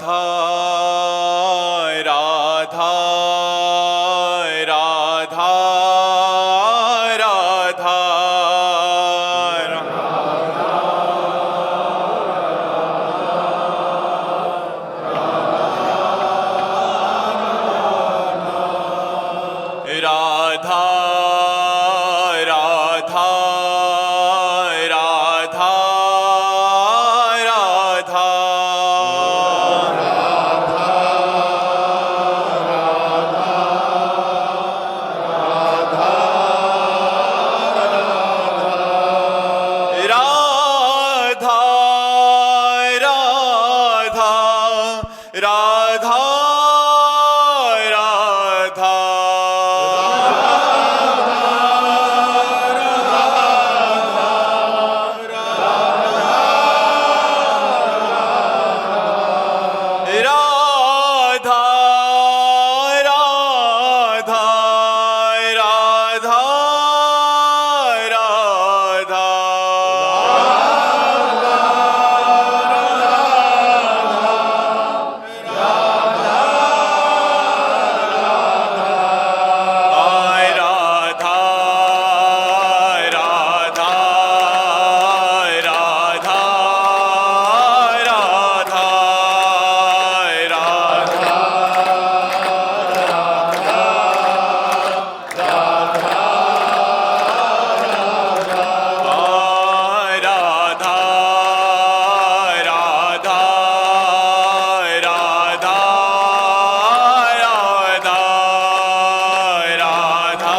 राधा राधा राधा राधा राधा राधा राधा राधा राधा राधा राधा राधा राधा राधा राधा राधा आय राधा राधा राधा राधा राधा राधा राधा राधा राधा राधा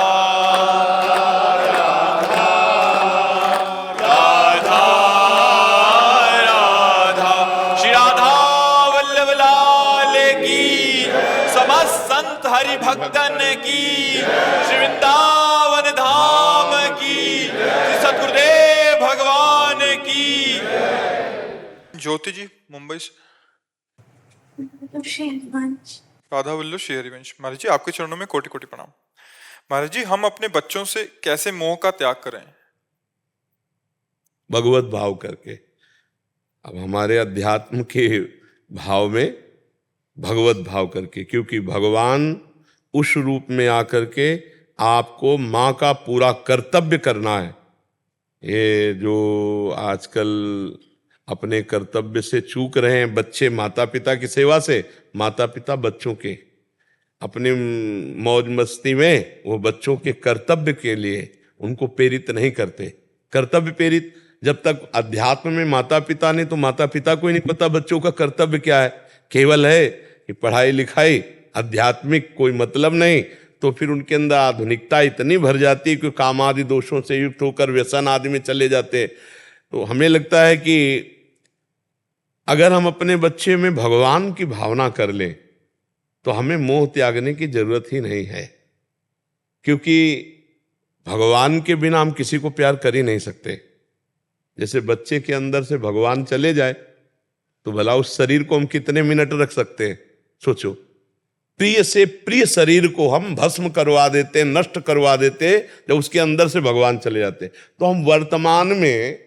राधा राधा श्री राधा वल्लभ लाल की समस्त संत हरि भक्तन की श्री वृंदावन धाम की श्री सद्गुरुदेव भगवान की। ज्योति जी मुंबई से। राधा वल्लभ श्री हरिवंश। महाराज जी आपके चरणों में कोटि कोटि प्रणाम। महाराज जी हम अपने बच्चों से कैसे मोह का त्याग करें? भगवत भाव करके। अब हमारे अध्यात्म के भाव में भगवत भाव करके, क्योंकि भगवान उस रूप में आकर के आपको माँ का पूरा कर्तव्य करना है। ये जो आजकल अपने कर्तव्य से चूक रहे हैं बच्चे माता पिता की सेवा से, माता पिता बच्चों के अपनी मौज मस्ती में वो बच्चों के कर्तव्य के लिए उनको प्रेरित नहीं करते। कर्तव्य प्रेरित जब तक अध्यात्म में माता पिता ने, तो माता पिता को ही नहीं पता बच्चों का कर्तव्य क्या है। केवल है कि पढ़ाई लिखाई, आध्यात्मिक कोई मतलब नहीं। तो फिर उनके अंदर आधुनिकता इतनी भर जाती है कि काम आदि दोषों से युक्त होकर व्यसन आदि में चले जाते। तो हमें लगता है कि अगर हम अपने बच्चे में भगवान की भावना कर लें तो हमें मोह त्यागने की जरूरत ही नहीं है, क्योंकि भगवान के बिना हम किसी को प्यार कर ही नहीं सकते। जैसे बच्चे के अंदर से भगवान चले जाए तो भला उस शरीर को हम कितने मिनट रख सकते हैं? सोचो, प्रिय से प्रिय शरीर को हम भस्म करवा देते, नष्ट करवा देते जब उसके अंदर से भगवान चले जाते। तो हम वर्तमान में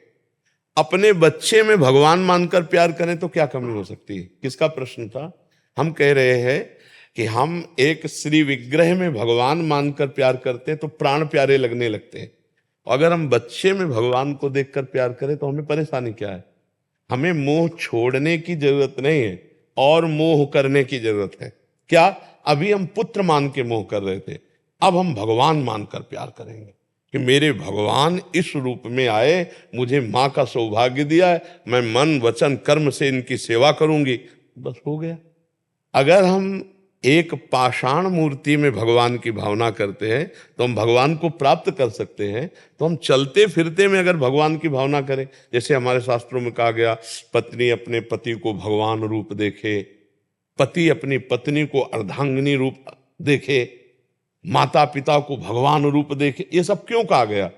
अपने बच्चे में भगवान मानकर प्यार करें तो क्या कमी हो सकती है? किसका प्रश्न था? हम कह रहे हैं कि हम एक श्री विग्रह में भगवान मानकर प्यार करते हैं तो प्राण प्यारे लगने लगते हैं। अगर हम बच्चे में भगवान को देखकर प्यार करें तो हमें परेशानी क्या है? हमें मोह छोड़ने की जरूरत नहीं है और मोह करने की जरूरत है। क्या? अभी हम पुत्र मान के मोह कर रहे थे, अब हम भगवान मानकर प्यार करेंगे कि मेरे भगवान इस रूप में आए, मुझे माँ का सौभाग्य दिया है, मैं मन वचन कर्म से इनकी सेवा करूंगी। बस हो गया। अगर हम एक पाषाण मूर्ति में भगवान की भावना करते हैं तो हम भगवान को प्राप्त कर सकते हैं। तो हम चलते फिरते में अगर भगवान की भावना करें, जैसे हमारे शास्त्रों में कहा गया, पत्नी अपने पति को भगवान रूप देखे, पति अपनी पत्नी को अर्धांगिनी रूप देखे, माता पिता को भगवान रूप देखे। ये सब क्यों कहा गया?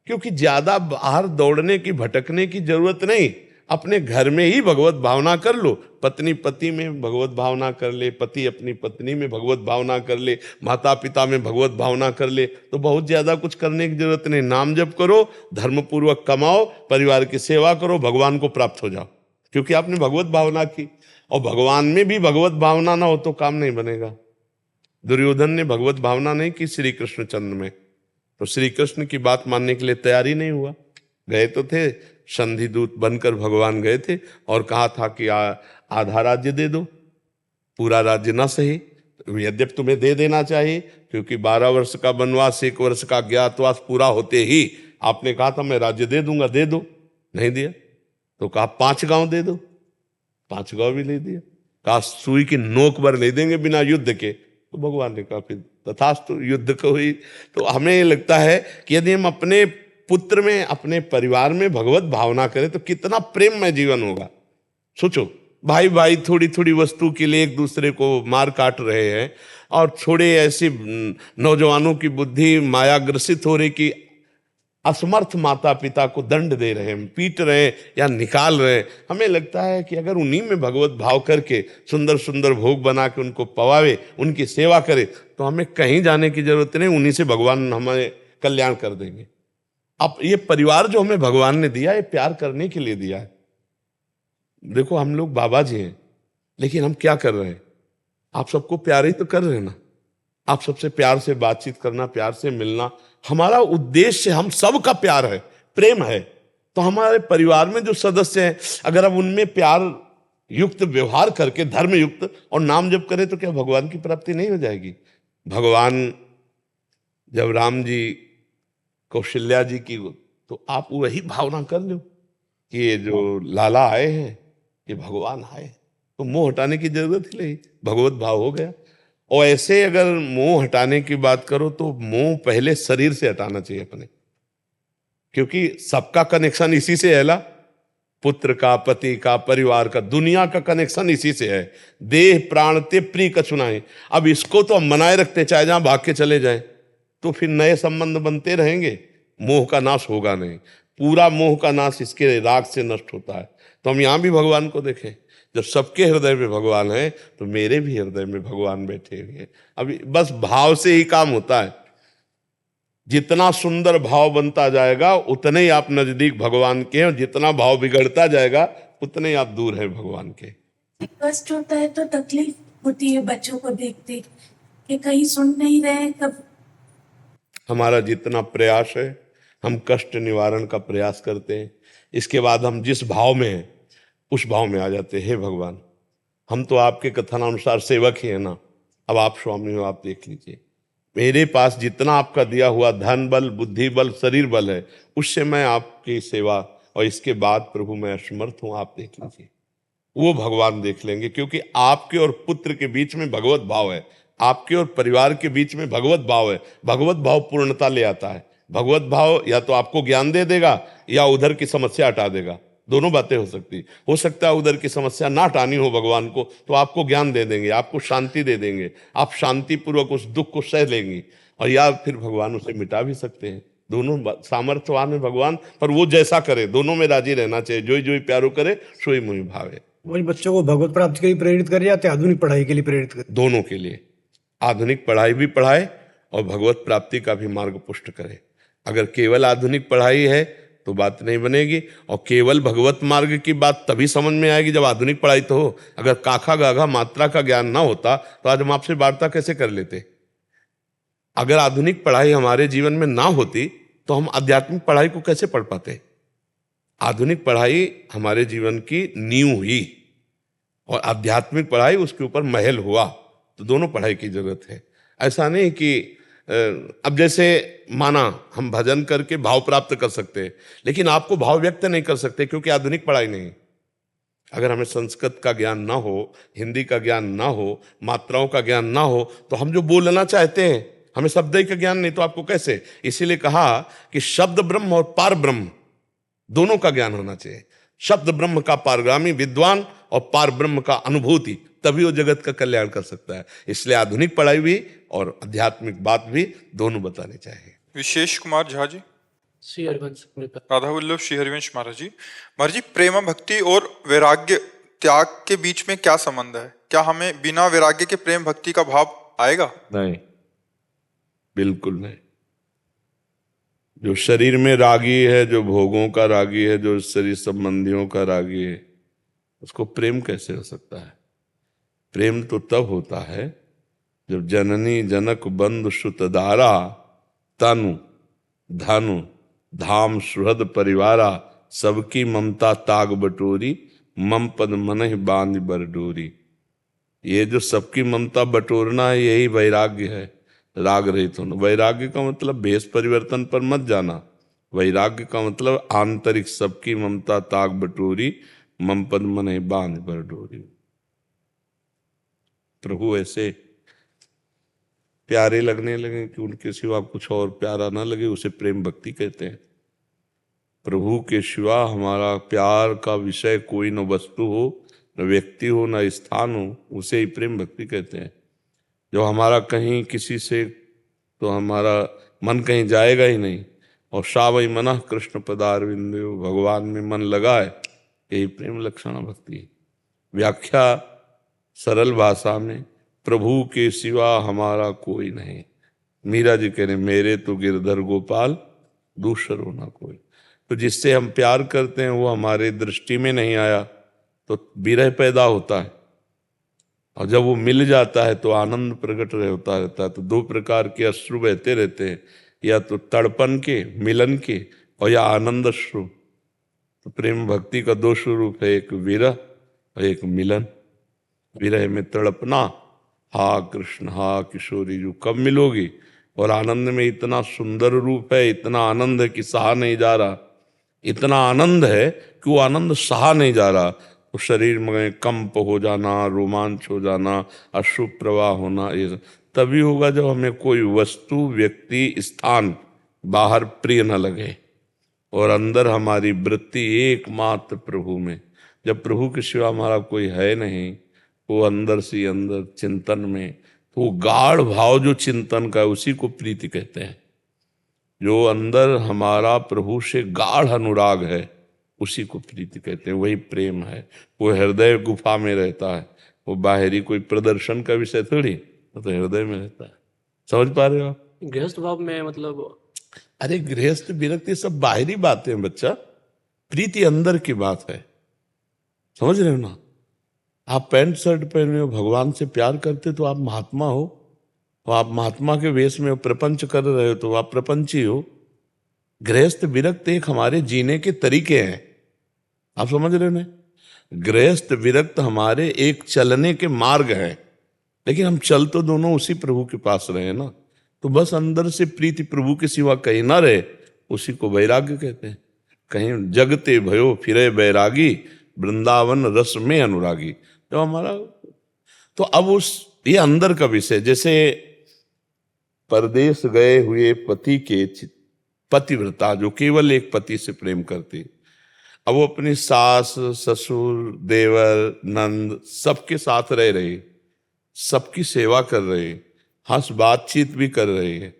क्योंकि ज्यादा बाहर दौड़ने की, भटकने की जरूरत नहीं। अपने घर में ही भगवत भावना कर लो। पत्नी पति में भगवत भावना कर ले, पति अपनी पत्नी में भगवत भावना कर ले, माता पिता में भगवत भावना कर ले, तो बहुत ज्यादा कुछ करने की जरूरत नहीं। नाम जप करो, धर्मपूर्वक कमाओ, परिवार की सेवा करो, भगवान को प्राप्त हो जाओ, क्योंकि आपने भगवत भावना की। और भगवान में भी भगवत भावना ना हो तो काम नहीं बनेगा। दुर्योधन ने भगवत भावना नहीं की श्री कृष्ण चंद्र में, तो श्री कृष्ण की बात मानने के लिए तैयार ही नहीं हुआ। गए तो थे, संधि दूत बनकर भगवान गए थे और कहा था कि आधा राज्य दे दो, पूरा राज्य ना सही, तो यद्यप तुम्हें दे देना चाहिए, क्योंकि 12 वर्ष का वनवास, 1 वर्ष का अज्ञातवास पूरा होते ही आपने कहा था मैं राज्य दे दूंगा, दे दो, नहीं दिया। तो कहा 5 गांव दे दो, 5 गांव भी नहीं दिया। कहा सुई की नोक भर नहीं देंगे बिना युद्ध के, तो भगवान ने कहा फिर तथास्तु, युद्ध को ही। तो हमें ये लगता है कि यदि हम अपने पुत्र में, अपने परिवार में भगवत भावना करें तो कितना प्रेममय जीवन होगा। सोचो, भाई भाई थोड़ी थोड़ी वस्तु के लिए एक दूसरे को मार काट रहे हैं, और थोड़े ऐसे नौजवानों की बुद्धि माया ग्रसित हो रही कि असमर्थ माता पिता को दंड दे रहे हैं, पीट रहे हैं या निकाल रहे हैं। हमें लगता है कि अगर उन्हीं में भगवत भाव करके सुंदर सुंदर भोग बना के उनको पवावे, उनकी सेवा करे, तो हमें कहीं जाने की जरूरत नहीं, उन्हीं से भगवान हमें कल्याण कर देंगे। अब ये परिवार जो हमें भगवान ने दिया, ये प्यार करने के लिए दिया है। देखो हम लोग बाबा जी हैं, लेकिन हम क्या कर रहे हैं? आप सबको प्यार ही तो कर रहे हैं ना। आप सबसे प्यार से बातचीत करना, प्यार से मिलना, हमारा उद्देश्य हम सब का प्यार है, प्रेम है। तो हमारे परिवार में जो सदस्य हैं, अगर हम उनमें प्यार युक्त व्यवहार करके, धर्म युक्त और नाम जप करें, तो क्या भगवान की प्राप्ति नहीं हो जाएगी? भगवान जब राम जी कौशल्या जी की, तो आप वही भावना कर लो कि ये जो लाला आए हैं ये भगवान आए, तो मोह हटाने की जरूरत ही नहीं, भगवत भाव हो गया। और ऐसे अगर मोह हटाने की बात करो तो मोह पहले शरीर से हटाना चाहिए अपने, क्योंकि सबका कनेक्शन इसी से है ला, पुत्र का, पति का, परिवार का, दुनिया का कनेक्शन इसी से है। देह प्राण ते प्रिय कछु नाहि। अब इसको तो हम बनाए रखते, चाहे जहां भाग के चले जाएं, तो फिर नए संबंध बनते रहेंगे, मोह का नाश होगा नहीं। पूरा मोह का नाश इसके राग से नष्ट होता है। तो हम यहां भी भगवान को देखें, जब सबके हृदय में भगवान है तो मेरे भी हृदय में भगवान बैठे हुए हैं। अभी बस भाव से ही काम होता है। जितना सुंदर भाव बनता जाएगा उतने ही आप नजदीक भगवान के हैं, और जितना भाव बिगड़ता जाएगा उतने ही आप दूर हैं भगवान के। कष्ट होता है तो तकलीफ होती है बच्चों को देखते कि कहीं सुन नहीं रहे। कब हमारा जितना प्रयास है, हम कष्ट निवारण का प्रयास करते हैं। इसके बाद हम जिस भाव में हैं उस भाव में आ जाते हैं। हे भगवान, हम तो आपके कथनानुसार सेवक ही है ना, अब आप स्वामी हो, आप देख लीजिए। मेरे पास जितना आपका दिया हुआ धन बल, बुद्धि बल, शरीर बल है, उससे मैं आपकी सेवा, और इसके बाद प्रभु मैं असमर्थ हूं, आप देख लीजिए। वो भगवान देख लेंगे, क्योंकि आपके और पुत्र के बीच में भगवत भाव है, आपके और परिवार के बीच में भगवत भाव है। भगवत भाव पूर्णता ले आता है। भगवत भाव या तो आपको ज्ञान दे देगा या उधर की समस्या हटा देगा, दोनों बातें हो सकती। हो सकता है उधर की समस्या ना हटानी हो भगवान को, तो आपको ज्ञान दे देंगे, आपको शांति दे देंगे, आप शांति पूर्वक उस दुख को सह लेंगी, और या फिर भगवान उसे मिटा भी सकते हैं। दोनों सामर्थ्यवान है भगवान, पर वो जैसा करे, दोनों में राजी रहना चाहिए। जो ही प्यारो करे सोई मुहि भावे। वही बच्चों को भगवत प्राप्ति के लिए प्रेरित करे या आधुनिक पढ़ाई के लिए प्रेरित करे? दोनों के लिए। आधुनिक पढ़ाई भी पढ़ाए और भगवत प्राप्ति का भी मार्ग पुष्ट करे। अगर केवल आधुनिक पढ़ाई है तो बात नहीं बनेगी, और केवल भगवत मार्ग की बात तभी समझ में आएगी जब आधुनिक पढ़ाई तो हो। अगर काखा गाघा मात्रा का ज्ञान ना होता तो आज हम आपसे वार्ता कैसे कर लेते? अगर आधुनिक पढ़ाई हमारे जीवन में ना होती तो हम आध्यात्मिक पढ़ाई को कैसे पढ़ पाते? आधुनिक पढ़ाई हमारे जीवन की नींव हुई, और आध्यात्मिक पढ़ाई उसके ऊपर महल हुआ। तो दोनों पढ़ाई की जरूरत है। ऐसा नहीं कि अब जैसे माना हम भजन करके भाव प्राप्त कर सकते हैं, लेकिन आपको भाव व्यक्त नहीं कर सकते क्योंकि आधुनिक पढ़ाई नहीं। अगर हमें संस्कृत का ज्ञान ना हो, हिंदी का ज्ञान ना हो, मात्राओं का ज्ञान ना हो, तो हम जो बोलना चाहते हैं, हमें शब्द ही का ज्ञान नहीं तो आपको कैसे? इसीलिए कहा कि शब्द ब्रह्म और पार ब्रह्म दोनों का ज्ञान होना चाहिए। शब्द ब्रह्म का पारगामी विद्वान और पार ब्रह्म का अनुभूति, तभी वो जगत का कल्याण कर सकता है। इसलिए आधुनिक पढ़ाई भी और आध्यात्मिक बात भी दोनों बतानी चाहिए। विशेष कुमार झा जी। श्री हरिवंश राधा वल्लभ श्री हरिवंश महाराज जी। महाराज जी, प्रेम भक्ति और वैराग्य त्याग के बीच में क्या संबंध है? क्या हमें बिना वैराग्य के प्रेम भक्ति का भाव आएगा? नहीं, बिल्कुल नहीं। जो शरीर में रागी है, जो भोगों का रागी है, जो शरीर संबंधियों का रागी है, उसको प्रेम कैसे हो सकता है? प्रेम तो तब होता है जब जननी जनक बंधु सुत दारा तनु धनु धाम सुहृद परिवारा सबकी ममता ताग बटोरी मम पद मनहि बांध बर डोरी। ये जो सबकी ममता बटोरना है यही वैराग्य है, राग रहित होना। वैराग्य का मतलब भेष परिवर्तन पर मत जाना। वैराग्य का मतलब आंतरिक सबकी ममता ताग बटोरी मम पद मनहि बांध बर डोरी। प्रभु ऐसे प्यारे लगने लगे कि उनके सिवा कुछ और प्यारा ना लगे, उसे प्रेम भक्ति कहते हैं। प्रभु के सिवा हमारा प्यार का विषय कोई न वस्तु हो, न व्यक्ति हो, न स्थान हो, उसे ही प्रेम भक्ति कहते हैं। जो हमारा कहीं किसी से तो हमारा मन कहीं जाएगा ही नहीं। और सावई मना कृष्ण पदारविंदो, भगवान में मन लगाए, यही प्रेम लक्षणा भक्ति है। व्याख्या सरल भाषा में, प्रभु के सिवा हमारा कोई नहीं। मीरा जी कह रहे मेरे तो गिरधर गोपाल दूसरो ना कोई। तो जिससे हम प्यार करते हैं वो हमारे दृष्टि में नहीं आया तो विरह पैदा होता है, और जब वो मिल जाता है तो आनंद प्रकट होता रहता है। तो दो प्रकार के अश्रु बहते रहते हैं, या तो तड़पन के मिलन के, और या आनंद अश्रु। तो प्रेम भक्ति का दो स्वरूप है, एक विरह और एक मिलन। विरह में तड़पना, हा कृष्ण हा किशोरी जो कब मिलोगी, और आनंद में इतना सुंदर रूप है, इतना आनंद है कि सहा नहीं जा रहा, इतना आनंद है कि वो आनंद सहा नहीं जा रहा। तो शरीर में कंप हो जाना, रोमांच हो जाना, अश्रु प्रवाह होना, ये तभी होगा जब हमें कोई वस्तु व्यक्ति स्थान बाहर प्रिय न लगे और अंदर हमारी वृत्ति एकमात्र प्रभु में। जब प्रभु के सिवा हमारा कोई है नहीं, वो अंदर से अंदर चिंतन में, तो वो गाढ़ भाव जो चिंतन का है उसी को प्रीति कहते हैं। जो अंदर हमारा प्रभु से गाढ़ अनुराग है उसी को प्रीति कहते हैं, वही प्रेम है। वो हृदय गुफा में रहता है, वो बाहरी कोई प्रदर्शन का विषय थोड़ी, वो तो हृदय में रहता है। समझ पा रहे हो आप? गृहस्थ भाव में मतलब, अरे गृहस्थ विरक्ति सब बाहरी बातें हैं बच्चा, प्रीति अंदर की बात है। समझ रहे हो ना? आप पैंट शर्ट पहने हो, भगवान से प्यार करते तो आप महात्मा हो, और आप महात्मा के वेश में प्रपंच कर रहे हो तो आप प्रपंची हो। गृहस्थ विरक्त एक हमारे जीने के तरीके हैं, आप समझ रहे हो ना? गृहस्थ विरक्त हमारे एक चलने के मार्ग हैं, लेकिन हम चल तो दोनों उसी प्रभु के पास रहे ना। तो बस अंदर से प्रीति प्रभु के सिवा कहीं ना रहे, उसी को वैराग्य कहते हैं। कहीं जगते भयो फिरे बैरागी, वृंदावन रस में अनुरागी। तो हमारा तो अब उस ये अंदर का विषय, जैसे परदेश गए हुए पति के पतिव्रता जो केवल एक पति से प्रेम करती, अब वो अपनी सास ससुर देवर नंद सबके साथ रह रही, सबकी सेवा कर रही, हंस बातचीत भी कर रही है,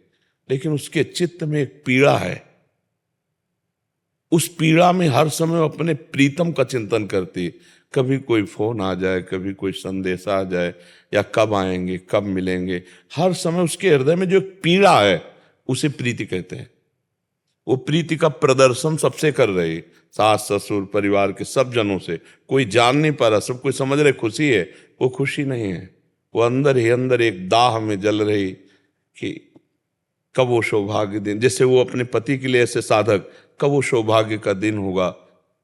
लेकिन उसके चित्त में एक पीड़ा है। उस पीड़ा में हर समय अपने प्रीतम का चिंतन करती। कभी कोई फोन आ जाए, कभी कोई संदेश आ जाए, या कब आएंगे कब मिलेंगे, हर समय उसके हृदय में जो एक पीड़ा है उसे प्रीति कहते हैं। वो प्रीति का प्रदर्शन सबसे कर रही, सास ससुर परिवार के सब जनों से। कोई जान नहीं पा रहा, सब कोई समझ रहे खुशी है, वो खुशी नहीं है। वो अंदर ही अंदर एक दाह में जल रही कि कब वो सौभाग्य दिन, जैसे वो अपने पति के लिए ऐसे साधक, कब वो सौभाग्य का दिन होगा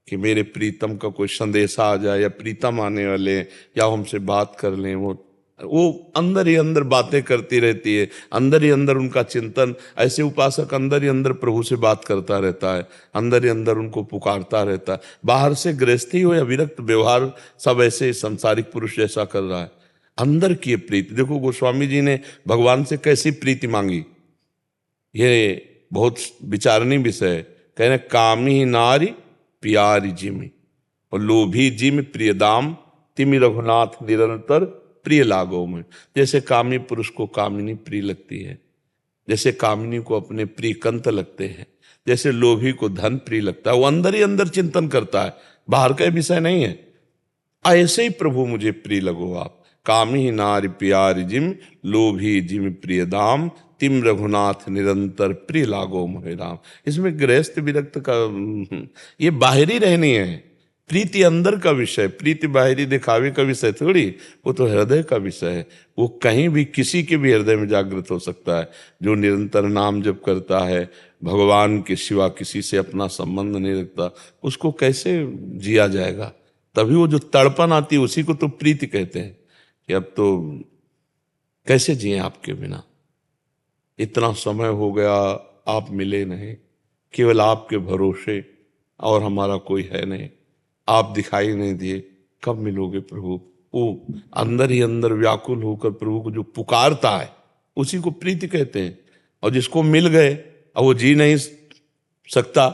कि मेरे प्रीतम का कोई संदेश आ जाए, या प्रीतम आने वाले, या हमसे बात कर लें। वो अंदर ही अंदर बातें करती रहती है, अंदर ही अंदर उनका चिंतन। ऐसे उपासक अंदर ही अंदर प्रभु से बात करता रहता है, अंदर ही अंदर उनको पुकारता रहता है। बाहर से गृहस्थी हो या विरक्त व्यवहार, सब ऐसे संसारिक पुरुष जैसा कर रहा है। अंदर की प्रीति देखो, गोस्वामी जी ने भगवान से कैसी प्रीति मांगी, ये बहुत विचारणीय विषय है। कह रहे कामी नारी प्यारी जिमी, और लोभी जिम प्रिय दाम, तिमि रघुनाथ निरंतर प्रिय लागो में। जैसे कामी पुरुष को कामिनी प्रिय लगती है, जैसे कामिनी को अपने प्रिय कंत लगते हैं, जैसे लोभी को धन प्रिय लगता है। वो अंदर ही अंदर चिंतन करता है, बाहर का विषय नहीं है। ऐसे ही प्रभु मुझे प्रिय लगो आप। कामी नारी प्यारी जिम, लोभी जिम प्रिय दाम, तिम रघुनाथ निरंतर प्रिय लागो मोहे राम। इसमें गृहस्थ विरक्त का ये बाहरी रहनी है, प्रीति अंदर का विषय, प्रीति बाहरी दिखावे का विषय थोड़ी, वो तो हृदय का विषय है। वो कहीं भी किसी के भी हृदय में जागृत हो सकता है। जो निरंतर नाम जप करता है, भगवान के सिवा किसी से अपना संबंध नहीं रखता, उसको कैसे जिया जाएगा? तभी वो जो तड़पन आती है उसी को तो प्रीति कहते हैं कि अब तो कैसे जिए आपके बिना, इतना समय हो गया आप मिले नहीं, केवल आपके भरोसे और हमारा कोई है नहीं, आप दिखाई नहीं दिए, कब मिलोगे प्रभु? वो अंदर ही अंदर व्याकुल होकर प्रभु को जो पुकारता है उसी को प्रीति कहते हैं। और जिसको मिल गए, अब वो जी नहीं सकता,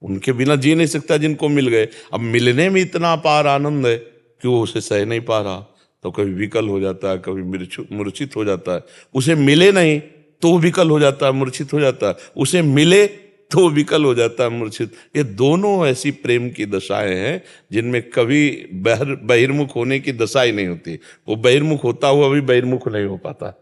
उनके बिना जी नहीं सकता जिनको मिल गए। अब मिलने में इतना अपार आनंद है कि वो उसे सह नहीं पा रहा, तो कभी विकल हो जाता है, कभी मूर्छित हो जाता है। उसे मिले नहीं तो वो विकल हो जाता है, मूर्छित हो जाता है, उसे मिले तो वो विकल हो जाता है, मूर्छित। ये दोनों ऐसी प्रेम की दशाएं हैं जिनमें कभी बहिर्मुख होने की दशा ही नहीं होती। वो बहिर्मुख होता हुआ भी बहिर्मुख नहीं हो पाता।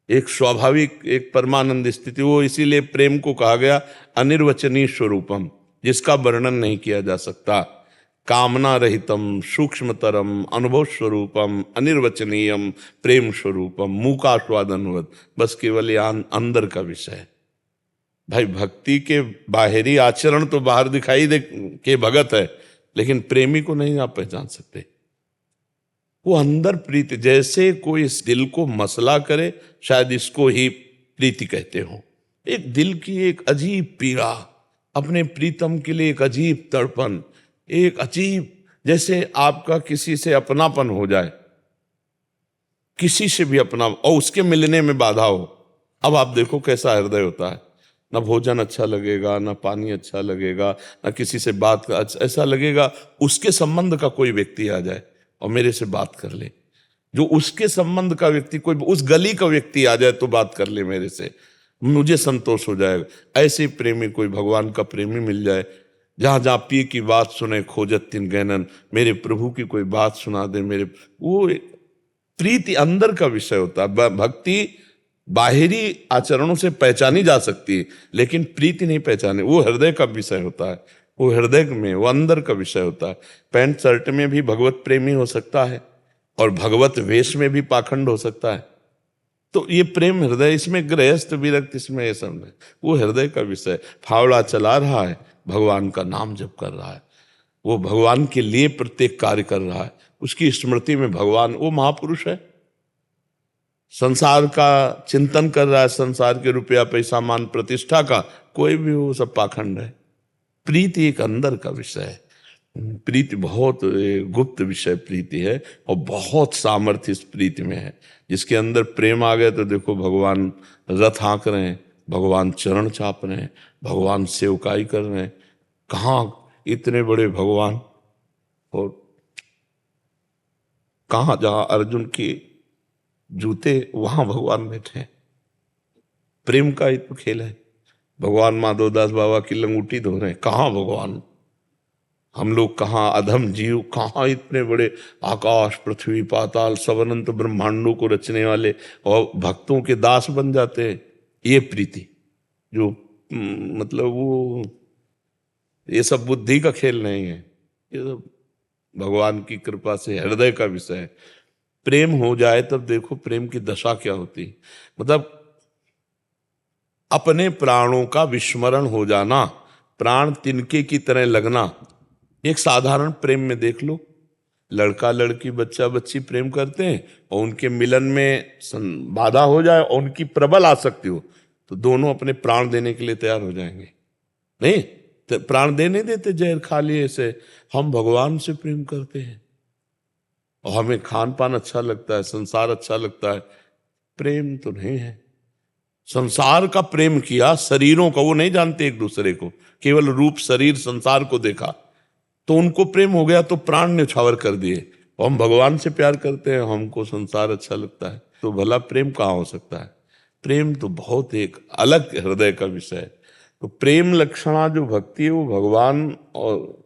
एक स्वाभाविक, एक परमानंद स्थिति, वो इसीलिए प्रेम को कहा गया अनिर्वचनीय स्वरूपम, जिसका वर्णन नहीं किया जा सकता। कामना रहितम सूक्ष्मतरम अनुभव स्वरूपम अनिर्वचनीयम प्रेम स्वरूपम मूकास्वादनवत, बस केवल यहाँ अंदर का विषय है। भाई भक्ति के बाहरी आचरण तो बाहर दिखाई दे के भगत है, लेकिन प्रेमी को नहीं आप पहचान सकते। वो अंदर प्रीति, जैसे कोई इस दिल को मसला करे, शायद इसको ही प्रीति कहते हो। एक दिल की एक अजीब पीड़ा, अपने प्रीतम के लिए एक अजीब तड़पन, एक अजीब, जैसे आपका किसी से अपनापन हो जाए, किसी से भी अपना, और उसके मिलने में बाधा हो। अब आप देखो कैसा हृदय होता है, ना भोजन अच्छा लगेगा, ना पानी अच्छा लगेगा, ना किसी से बात, ऐसा लगेगा उसके संबंध का कोई व्यक्ति आ जाए और मेरे से बात कर ले। जो उसके संबंध का व्यक्ति, कोई उस गली का व्यक्ति आ जाए तो बात कर ले मेरे से, मुझे संतोष हो जाएगा। ऐसे प्रेमी, कोई भगवान का प्रेमी मिल जाए, जहां जहां पिए की बात सुने खोजत तिन गैनन, मेरे प्रभु की कोई बात सुना दे मेरे, वो प्रीति अंदर का विषय होता है। भक्ति बाहरी आचरणों से पहचानी जा सकती है, लेकिन प्रीति नहीं पहचाने, वो हृदय का विषय होता है। वो हृदय में, वो अंदर का विषय होता है। पैंट शर्ट में भी भगवत प्रेमी हो सकता है और भगवत वेश में भी पाखंड हो सकता है। तो ये प्रेम हृदय, इसमें गृहस्थ विरक्त, इसमें ये सब नहीं, वो हृदय का विषय। फावड़ा चला रहा है, भगवान का नाम जप कर रहा है, वो भगवान के लिए प्रत्येक कार्य कर रहा है, उसकी स्मृति में भगवान, वो महापुरुष है। संसार का चिंतन कर रहा है, संसार के रुपया पैसा मान प्रतिष्ठा का, कोई भी वो सब पाखंड है। प्रीति एक अंदर का विषय है। प्रीति बहुत गुप्त विषय प्रीति है, और बहुत सामर्थ्य इस प्रीति में है। जिसके अंदर प्रेम आ गया तो देखो भगवान रथ हाँक रहे हैं, भगवान चरण चाप रहे हैं, भगवान सेवकाई कर रहे हैं। कहाँ इतने बड़े भगवान, और कहाँ जहां अर्जुन के जूते वहां भगवान बैठे हैं। प्रेम का ही तो खेल है। भगवान माधवदास बाबा की लंगूटी धो रहे हैं, कहाँ भगवान? हम लोग कहाँ अधम जीव, कहाँ इतने बड़े आकाश पृथ्वी पाताल सब अनंत ब्रह्मांडों को रचने वाले, और भक्तों के दास बन जाते हैं। ये प्रीति जो मतलब वो, ये सब बुद्धि का खेल नहीं है, ये सब भगवान की कृपा से हृदय का विषय है। प्रेम हो जाए तब देखो प्रेम की दशा क्या होती है। मतलब अपने प्राणों का विस्मरण हो जाना, प्राण तिनके की तरह लगना। एक साधारण प्रेम में देख लो, लड़का लड़की बच्चा बच्ची प्रेम करते हैं और उनके मिलन में बाधा हो जाए और उनकी प्रबल आसक्ति हो, तो दोनों अपने प्राण देने के लिए तैयार हो जाएंगे। नहीं तो प्राण दे नहीं देते, जहर खा लिए से। हम भगवान से प्रेम करते हैं और हमें खान पान अच्छा लगता है, संसार अच्छा लगता है, प्रेम तो नहीं है। संसार का प्रेम किया, शरीरों का, वो नहीं जानते एक दूसरे को, केवल रूप शरीर संसार को देखा तो उनको प्रेम हो गया, तो प्राण न्यौछावर कर दिए। और हम भगवान से प्यार करते हैं, हमको संसार अच्छा लगता है, तो भला प्रेम कहाँ हो सकता है? प्रेम तो बहुत एक अलग हृदय का विषय है। तो प्रेम लक्षणा जो भक्ति है, वो भगवान और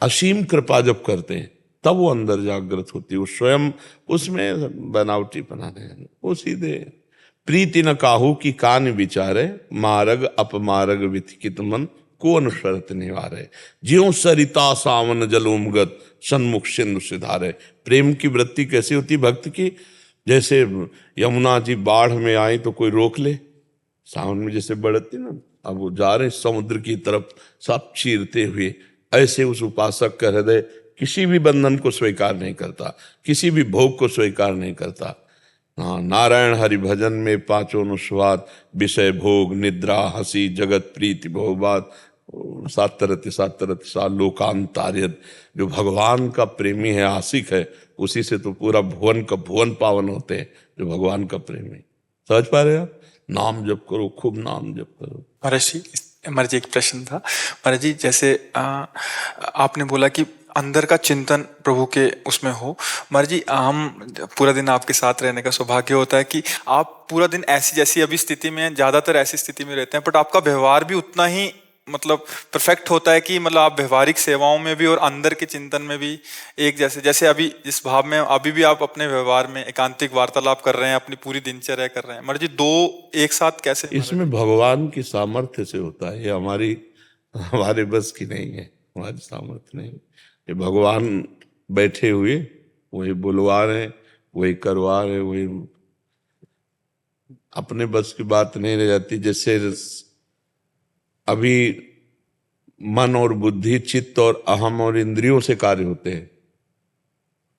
असीम कृपा जब करते हैं तब वो अंदर जागृत होती है। वो स्वयं उसमें बनावटी बनाने हैं, वो सीधे प्रीति न काहू की कान विचारे, मार्ग अपमार्ग विथिकित मन को अनुसरत निवारे, ज्यों सरिता सावन जलोमगत, सन्मुख सिंधु सिधारे। प्रेम की वृत्ति कैसी होती भक्त की? जैसे यमुना जी बाढ़ में आई तो कोई रोक ले, सावन में जैसे बढ़ती ना, अब वो जा रहे समुद्र की तरफ सब चीरते हुए, ऐसे उस उपासक का हृदय किसी भी बंधन को स्वीकार नहीं करता, किसी भी भोग को स्वीकार नहीं करता। हाँ, नारायण हरि भजन में पांचों अनुस्वाद, विषय भोग निद्रा हंसी जगत प्रीति बहुबात, सातरति सा लोकांतार्यत। जो भगवान का प्रेमी है, आशिक है, उसी से तो पूरा भुवन का भुवन पावन होते हैं, जो भगवान का प्रेमी। समझ पा रहे आप? नाम जप करो, खूब नाम जप करो। महाराज जी, महाराज जी एक प्रश्न था। महाराज जी जैसे आपने बोला कि अंदर का चिंतन प्रभु के उसमें हो। महाराज जी हम पूरा दिन आपके साथ रहने का सौभाग्य होता है कि आप पूरा दिन ऐसी जैसी अभी स्थिति में, ज्यादातर ऐसी स्थिति में रहते हैं, बट आपका व्यवहार भी उतना ही मतलब परफेक्ट होता है कि मतलब आप व्यवहारिक सेवाओं में भी और अंदर के चिंतन में भी एक जैसे अभी जिस भाव में अभी भी आप अपने व्यवहार में एकांतिक वार्तालाप कर रहे हैं, अपनी पूरी दिनचर्या कर रहे हैं। महाराज जी दो एक साथ कैसे? इसमें भगवान की सामर्थ्य से होता है, ये हमारे बस की नहीं है, हमारी सामर्थ्य नहीं। ये भगवान बैठे हुए वही बुलवा रहे, वही करवा रहे, वही अपने बस की बात नहीं रह जाती। जैसे अभी मन और बुद्धि, चित्त और अहम और इंद्रियों से कार्य होते हैं,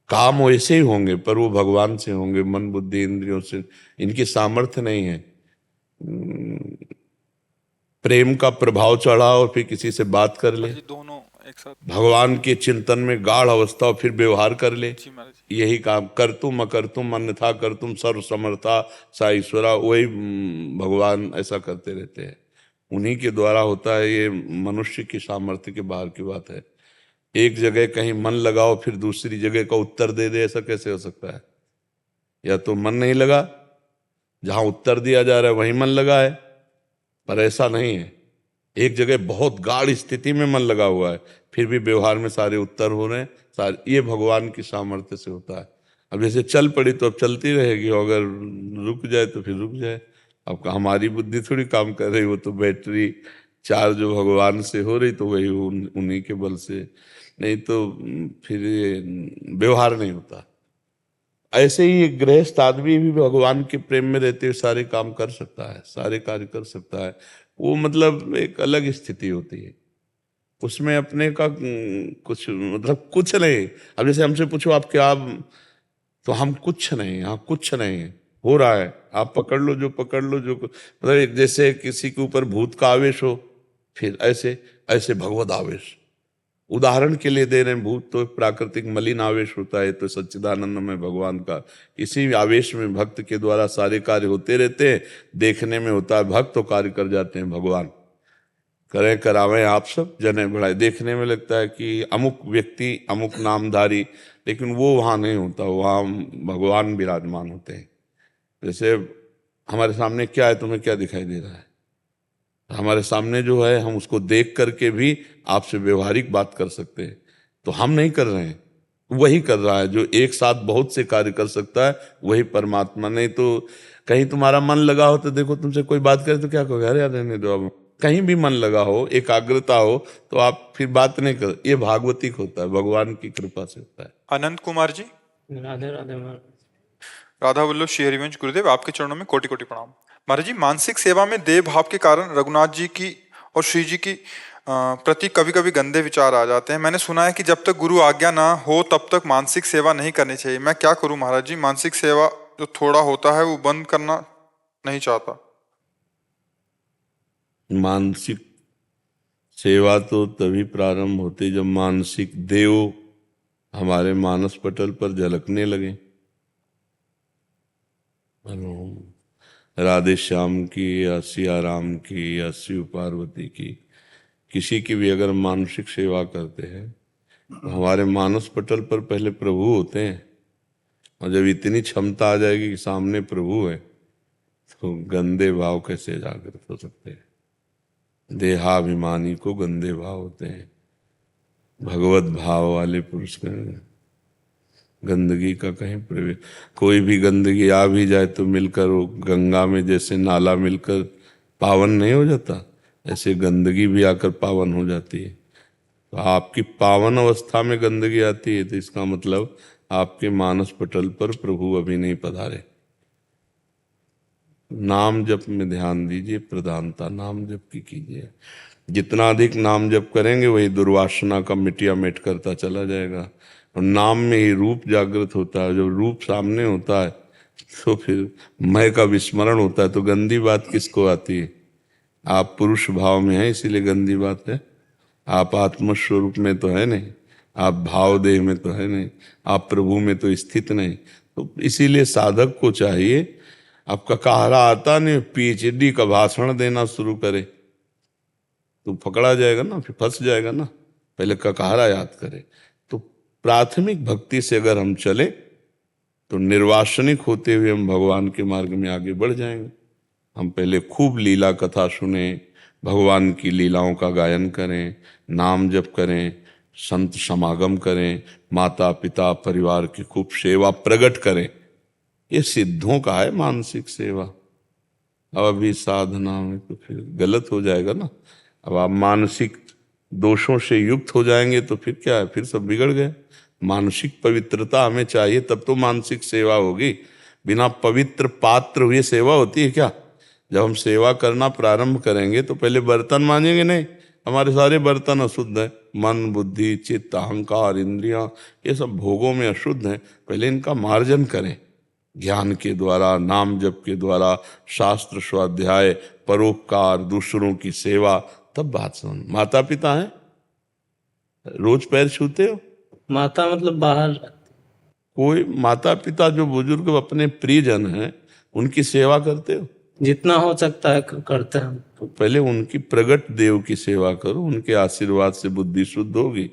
काम वैसे ही होंगे पर वो भगवान से होंगे, मन बुद्धि इंद्रियों से। इनकी सामर्थ्य नहीं है। प्रेम का प्रभाव चढ़ा और फिर किसी से बात कर ले, दोनों एक साथ भगवान के चिंतन में गाढ़ अवस्था और फिर व्यवहार कर ले, यही काम। कर तुम अकर तुम अन्यथा कर तुम सर्व समर्था सा ईश्वरा, वही भगवान ऐसा करते रहते हैं, उन्हीं के द्वारा होता है। ये मनुष्य की सामर्थ्य के बाहर की बात है। एक जगह कहीं मन लगाओ फिर दूसरी जगह का उत्तर दे दे, ऐसा कैसे हो सकता है? या तो मन नहीं लगा, जहां उत्तर दिया जा रहा है वहीं मन लगा है, पर ऐसा नहीं है। एक जगह बहुत गाढ़ स्थिति में मन लगा हुआ है, फिर भी व्यवहार में सारे उत्तर हो रहे हैं सारे। ये भगवान की सामर्थ्य से होता है। अब जैसे चल पड़ी तो अब चलती रहेगी, अगर रुक जाए तो फिर रुक जाए। अब हमारी बुद्धि थोड़ी काम कर रही, वो तो बैटरी चार्ज जो भगवान से हो रही तो वही उन्हीं के बल से, नहीं तो फिर व्यवहार नहीं होता। ऐसे ही एक गृहस्थ आदमी भी भगवान के प्रेम में रहते हुए सारे काम कर सकता है, सारे कार्य कर सकता है। वो मतलब एक अलग स्थिति होती है, उसमें अपने का कुछ मतलब कुछ नहीं। अब जैसे हमसे पूछो आप क्या, तो हम कुछ नहीं, हाँ कुछ नहीं हो रहा है, आप पकड़ लो जो पकड़ लो, जो मतलब जैसे किसी के ऊपर भूत का आवेश हो, फिर ऐसे ऐसे भगवत आवेश। उदाहरण के लिए दे रहे हैं, भूत तो प्राकृतिक मलिन आवेश होता है, तो सच्चिदानंद में भगवान का इसी आवेश में भक्त के द्वारा सारे कार्य होते रहते हैं। देखने में होता है भक्त तो कार्य कर जाते हैं भगवान, करें करावें आप सब जने बढ़ाए। देखने में लगता है कि अमुक व्यक्ति अमुक नामधारी, लेकिन वो वहाँ नहीं होता, वहाँ भगवान विराजमान होते हैं। जैसे हमारे सामने क्या है, तुम्हें क्या दिखाई दे रहा है? हमारे सामने जो है हम उसको देख करके भी आपसे व्यवहारिक बात कर सकते हैं, तो हम नहीं कर रहे हैं, वही कर रहा है जो एक साथ बहुत से कार्य कर सकता है, वही परमात्मा। नहीं तो कहीं तुम्हारा मन लगा हो तो देखो, तुमसे कोई बात करे तो क्या कहोगे, अरे यार रहने दो। अब कहीं भी मन लगा हो, एकाग्रता हो, तो आप फिर बात नहीं कर। ये भागवतिक होता है, भगवान की कृपा से होता है। अनंत कुमार जी, राधे राधे। राधा वल्लभ श्री हरिवंश गुरुदेव, आपके चरणों में कोटि कोटि प्रणाम। महाराज जी, मानसिक सेवा में देव भाव के कारण रघुनाथ जी की और श्री जी की प्रति कभी कभी गंदे विचार आ जाते हैं। मैंने सुना है कि जब तक गुरु आज्ञा ना हो तब तक मानसिक सेवा नहीं करनी चाहिए। मैं क्या करूं महाराज जी? मानसिक सेवा जो थोड़ा होता है वो बंद करना नहीं चाहता। मानसिक सेवा तो तभी प्रारंभ होती जब मानसिक देव हमारे मानस पटल पर झलकने लगे। राधे श्याम की या सिया राम की या शिव पार्वती की, किसी की भी अगर मानसिक सेवा करते हैं तो हमारे मानस पटल पर पहले प्रभु होते हैं, और जब इतनी क्षमता आ जाएगी कि सामने प्रभु है तो गंदे भाव कैसे जागृत हो सकते हैं? देहाभिमानी को गंदे भाव होते हैं, भगवत भाव वाले पुरुष में गंदगी का कहीं प्रवेश। कोई भी गंदगी आ भी जाए तो मिलकर वो गंगा में जैसे नाला मिलकर पावन नहीं हो जाता, ऐसे गंदगी भी आकर पावन हो जाती है। तो आपकी पावन अवस्था में गंदगी आती है तो इसका मतलब आपके मानस पटल पर प्रभु अभी नहीं पधारे। नाम जप में ध्यान दीजिए, प्रधानता नाम जप की कीजिए। जितना अधिक नाम जप करेंगे वही दुर्वासना का मिटिया मिट करता चला जाएगा। और नाम में ही रूप जागृत होता है। जब रूप सामने होता है तो फिर मैं का विस्मरण होता है। तो गंदी बात किसको आती है? आप पुरुष भाव में हैं इसीलिए गंदी बात है। आप आत्मस्वरूप में तो है नहीं, आप भाव देह में तो है नहीं, आप प्रभु में तो स्थित नहीं। तो इसीलिए साधक को चाहिए, आपका कहारा आता नहीं, पीएचडी का भाषण देना शुरू करे तो पकड़ा जाएगा ना, फिर फंस जाएगा ना। पहले ककारा याद करे। तो प्राथमिक भक्ति से अगर हम चले तो निर्वासनिक होते हुए हम भगवान के मार्ग में आगे बढ़ जाएंगे। हम पहले खूब लीला कथा सुने, भगवान की लीलाओं का गायन करें, नाम जप करें, संत समागम करें, माता पिता परिवार की खूब सेवा प्रकट करें। ये सिद्धों का है मानसिक सेवा। अब अभी साधना में तो फिर गलत हो जाएगा ना। अब आप मानसिक दोषों से युक्त हो जाएंगे तो फिर क्या है, फिर सब बिगड़ गए। मानसिक पवित्रता हमें चाहिए तब तो मानसिक सेवा होगी। बिना पवित्र पात्र हुए सेवा होती है क्या? जब हम सेवा करना प्रारंभ करेंगे तो पहले बर्तन मांजेंगे नहीं। हमारे सारे बर्तन अशुद्ध हैं। मन बुद्धि चित्त अहंकार इंद्रियां ये सब भोगों में अशुद्ध हैं। पहले इनका मार्जन करें ज्ञान के द्वारा, नाम जप के द्वारा, शास्त्र स्वाध्याय, परोपकार, दूसरों की सेवा, तब बात समझ। माता पिता हैं, रोज पैर छूते हो? माता मतलब बाहर? कोई माता पिता जो बुजुर्ग अपने प्रियजन हैं उनकी सेवा करते हो? जितना हो सकता है करते हैं। तो पहले उनकी प्रगट देव की सेवा करो। उनके आशीर्वाद से बुद्धि शुद्ध होगी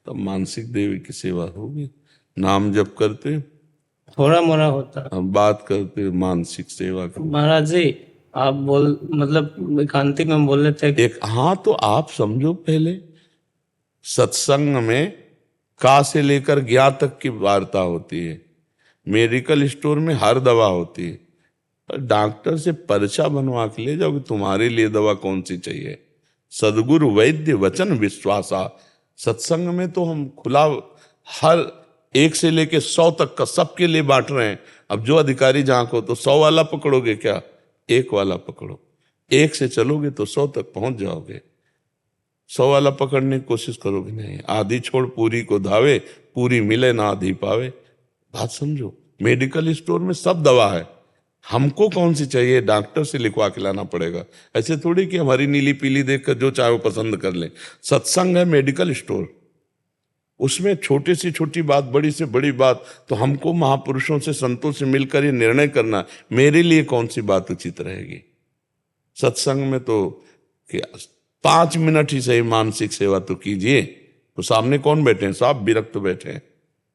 तब मानसिक देव की सेवा होगी। नाम जप करते हो? थोड़ा मोड़ा होता है। हम बात करते हो मानसिक सेवा की। महाराज जी आप मतलब एकांतिक में बोल रहे थे एक हाँ, तो आप समझो पहले सत्संग में का से लेकर ज्ञा तक की वार्ता होती है। मेडिकल स्टोर में हर दवा होती है। डॉक्टर से पर्चा बनवा के ले जाओ कि तुम्हारे लिए दवा कौन सी चाहिए। सदगुरु वैद्य वचन विश्वासा। सत्संग में तो हम खुला हर 1 से लेके 100 तक का सबके लिए बांट रहे हैं। अब जो अधिकारी जहां को तो 100 वाला पकड़ोगे क्या? 1 वाला पकड़ो। 1 से चलोगे तो 100 तक पहुंच जाओगे। 100 वाला पकड़ने की कोशिश करोगे नहीं। आधी छोड़ पूरी को धावे, पूरी मिले ना आधी पावे। बात समझो। मेडिकल स्टोर में सब दवा है। हमको कौन सी चाहिए डॉक्टर से लिखवा के लाना पड़ेगा। ऐसे थोड़ी कि हमारी नीली पीली देखकर जो चाहे वो पसंद कर ले। सत्संग है मेडिकल स्टोर, उसमें छोटी से छोटी बात, बड़ी से बड़ी बात। तो हमको महापुरुषों से संतों से मिलकर ये निर्णय करना मेरे लिए कौन सी बात उचित रहेगी। सत्संग में तो 5 मिनट ही सही मानसिक सेवा तो कीजिए। तो सामने कौन बैठे हैं? सब विरक्त बैठे हैं।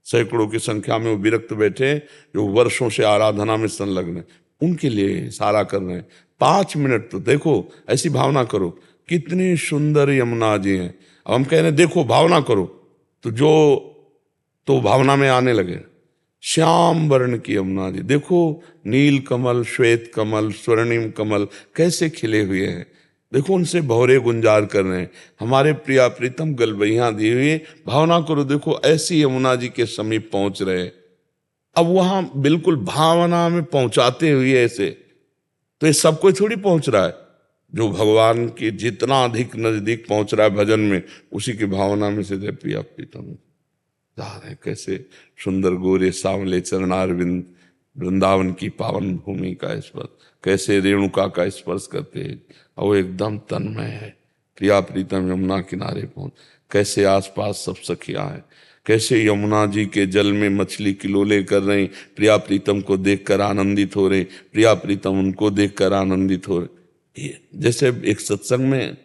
सैकड़ों की संख्या में वो विरक्त बैठे हैं जो वर्षों से आराधना में संलग्न हैं। उनके लिए सारा कर रहे हैं। 5 मिनट तो देखो, ऐसी भावना करो कितनी सुंदर यमुना जी हैं। अब हम कह रहे हैं देखो भावना करो, तो भावना में आने लगे। श्याम वर्ण की यमुना जी देखो, नील कमल, श्वेत कमल, स्वर्णिम कमल कैसे खिले हुए हैं। देखो उनसे भौरे गुंजार कर रहे हैं। हमारे प्रिया प्रीतम गलबैया दिए हुए, भावना करो देखो ऐसी यमुना जी के समीप पहुंच रहे हैं। अब वहां बिल्कुल भावना में पहुंचाते हुए ऐसे, तो ये सब कोई थोड़ी पहुंच रहा है। जो भगवान के जितना अधिक नजदीक पहुंच रहा है भजन में, उसी की भावना में से प्रिया प्रीतम जा रहे हैं। कैसे सुंदर गोरे सांवले चरणारविंद वृंदावन की पावन भूमि का स्पर्श, कैसे रेणुका का स्पर्श करते हैं और वो एकदम तन्मय है। प्रिया प्रीतम यमुना किनारे पहुंच, कैसे आसपास सब सखियां हैं, कैसे यमुना जी के जल में मछली किलोले कर रहे हैं। प्रिया प्रीतम को देखकर आनंदित हो रहे, प्रिया प्रीतम उनको देखकर आनंदित हो रहे। जैसे एक सत्संग में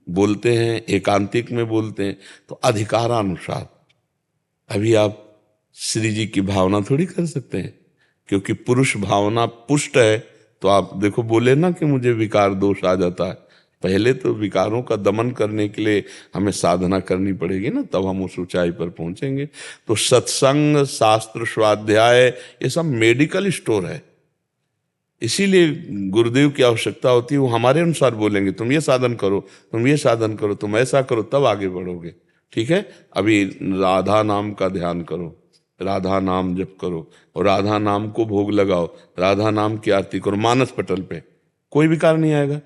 बोलते हैं, एकांतिक में बोलते हैं, तो अधिकारानुसार। अभी आप श्री जी की भावना थोड़ी कर सकते हैं, क्योंकि पुरुष भावना पुष्ट है। तो आप देखो बोले ना कि मुझे विकार दोष आ जाता है। पहले तो विकारों का दमन करने के लिए हमें साधना करनी पड़ेगी ना, तब हम उस ऊंचाई पर पहुंचेंगे। तो सत्संग, शास्त्र स्वाध्याय, ये सब मेडिकल स्टोर है। इसीलिए गुरुदेव की आवश्यकता होती है, वो हमारे अनुसार बोलेंगे, तुम ये साधन करो, तुम ये साधन करो, तुम ऐसा करो, तब आगे बढ़ोगे। ठीक है, अभी राधा नाम का ध्यान करो, राधा नाम जप करो और राधा नाम को भोग लगाओ, राधा नाम की आरती करो मानस पटल पे, कोई विकार नहीं आएगा।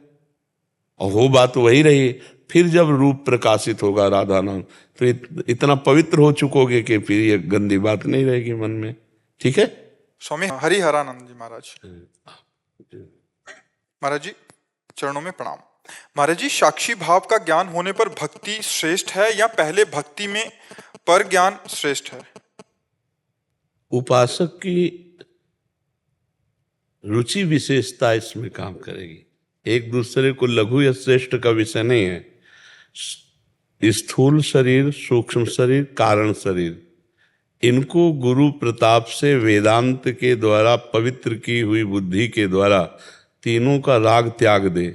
और वो बात वही रही, फिर जब रूप प्रकाशित होगा राधा नाम, तो इतना पवित्र हो चुकोगे कि फिर ये गंदी बात नहीं रहेगी मन में। ठीक है। स्वामी हरिहरानंद जी महाराज। महाराज जी चरणों में प्रणाम। महाराज जी, साक्षी भाव का ज्ञान होने पर भक्ति श्रेष्ठ है या पहले भक्ति में पर ज्ञान श्रेष्ठ है? उपासक की रुचि विशेषता इसमें काम करेगी, एक दूसरे को लघु या श्रेष्ठ का विषय नहीं है। स्थूल शरीर, सूक्ष्म शरीर, कारण शरीर, इनको गुरु प्रताप से वेदांत के द्वारा पवित्र की हुई बुद्धि के द्वारा तीनों का राग त्याग दे,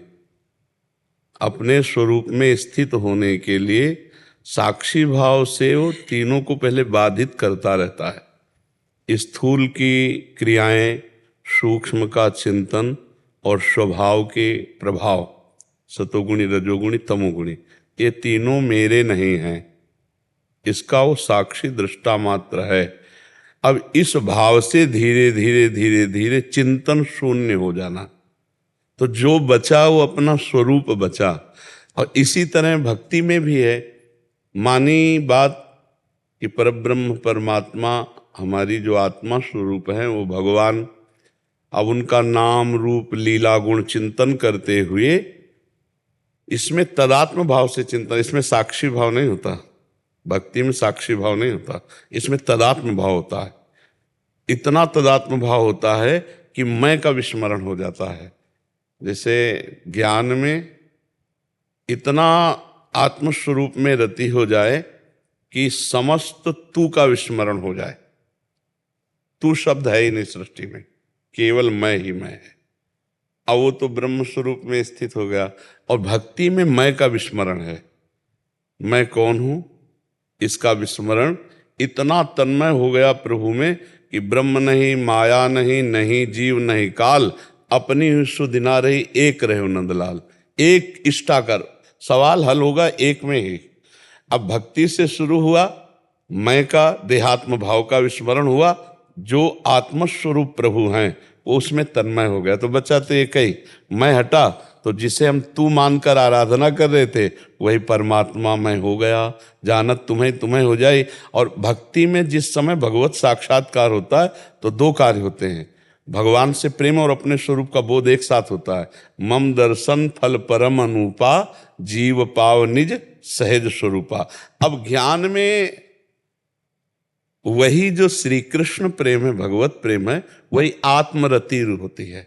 अपने स्वरूप में स्थित होने के लिए साक्षी भाव से वो तीनों को पहले बाधित करता रहता है। स्थूल की क्रियाएं, सूक्ष्म का चिंतन और स्वभाव के प्रभाव, सतोगुणी, रजोगुणी, तमोगुणी, ये तीनों मेरे नहीं हैं, इसका वो साक्षी दृष्टा मात्र है। अब इस भाव से धीरे धीरे धीरे धीरे चिंतन शून्य हो जाना, तो जो बचा वो अपना स्वरूप बचा। और इसी तरह भक्ति में भी है, मानी बात कि परब्रह्म परमात्मा हमारी जो आत्मा स्वरूप है वो भगवान, अब उनका नाम रूप लीला गुण चिंतन करते हुए इसमें तदात्म भाव से चिंतन, इसमें साक्षी भाव नहीं होता, भक्ति में साक्षी भाव नहीं होता, इसमें तदात्म भाव होता है। इतना तदात्म भाव होता है कि मैं का विस्मरण हो जाता है। जैसे ज्ञान में इतना आत्मस्वरूप में रति हो जाए कि समस्त तू का विस्मरण हो जाए, तू शब्द है ही नहीं सृष्टि में, केवल मैं ही मैं है। अब वो तो ब्रह्म स्वरूप में स्थित हो गया। और भक्ति में मैं का विस्मरण है, मैं कौन हूं इसका विस्मरण इतना तन्मय हो गया प्रभु में कि ब्रह्म नहीं, माया नहीं, नहीं जीव नहीं काल, अपनी सुदिना रही एक रहे नंदलाल। एक इष्टा कर, सवाल हल होगा एक में ही। अब भक्ति से शुरू हुआ, मैं का देहात्म भाव का विस्मरण हुआ, जो आत्मस्वरूप प्रभु हैं वो उसमें तन्मय हो गया। तो बचा तो एक ही, मैं हटा तो जिसे हम तू मानकर आराधना कर रहे थे वही परमात्मा मैं हो गया, जानत तुम्हें तुम्हें हो जाए। और भक्ति में जिस समय भगवत साक्षात्कार होता है तो दो कार्य होते हैं, भगवान से प्रेम और अपने स्वरूप का बोध एक साथ होता है। मम दर्शन फल परम अनुपा, जीव पाव निज सहज स्वरूपा। अब ज्ञान में वही जो श्री कृष्ण प्रेम है, भगवत प्रेम है, वही आत्मरति होती है।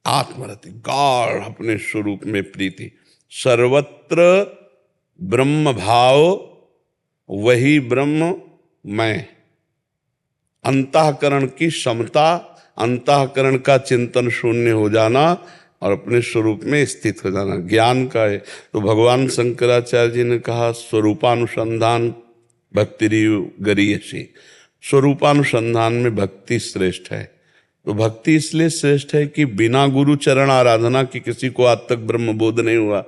आत्मरति, गाढ़ अपने स्वरूप में प्रीति, सर्वत्र ब्रह्म भाव, वही ब्रह्म मैं। अंतःकरण की समता, अंतःकरण का चिंतन शून्य हो जाना और अपने स्वरूप में स्थित हो जाना ज्ञान का है। तो भगवान शंकराचार्य जी ने कहा स्वरूपानुसंधान भक्तिरिव गरीयसी, स्वरूपानुसंधान में भक्ति श्रेष्ठ है। तो भक्ति इसलिए श्रेष्ठ है कि बिना गुरु चरण आराधना की किसी को आज तक ब्रह्म बोध नहीं हुआ।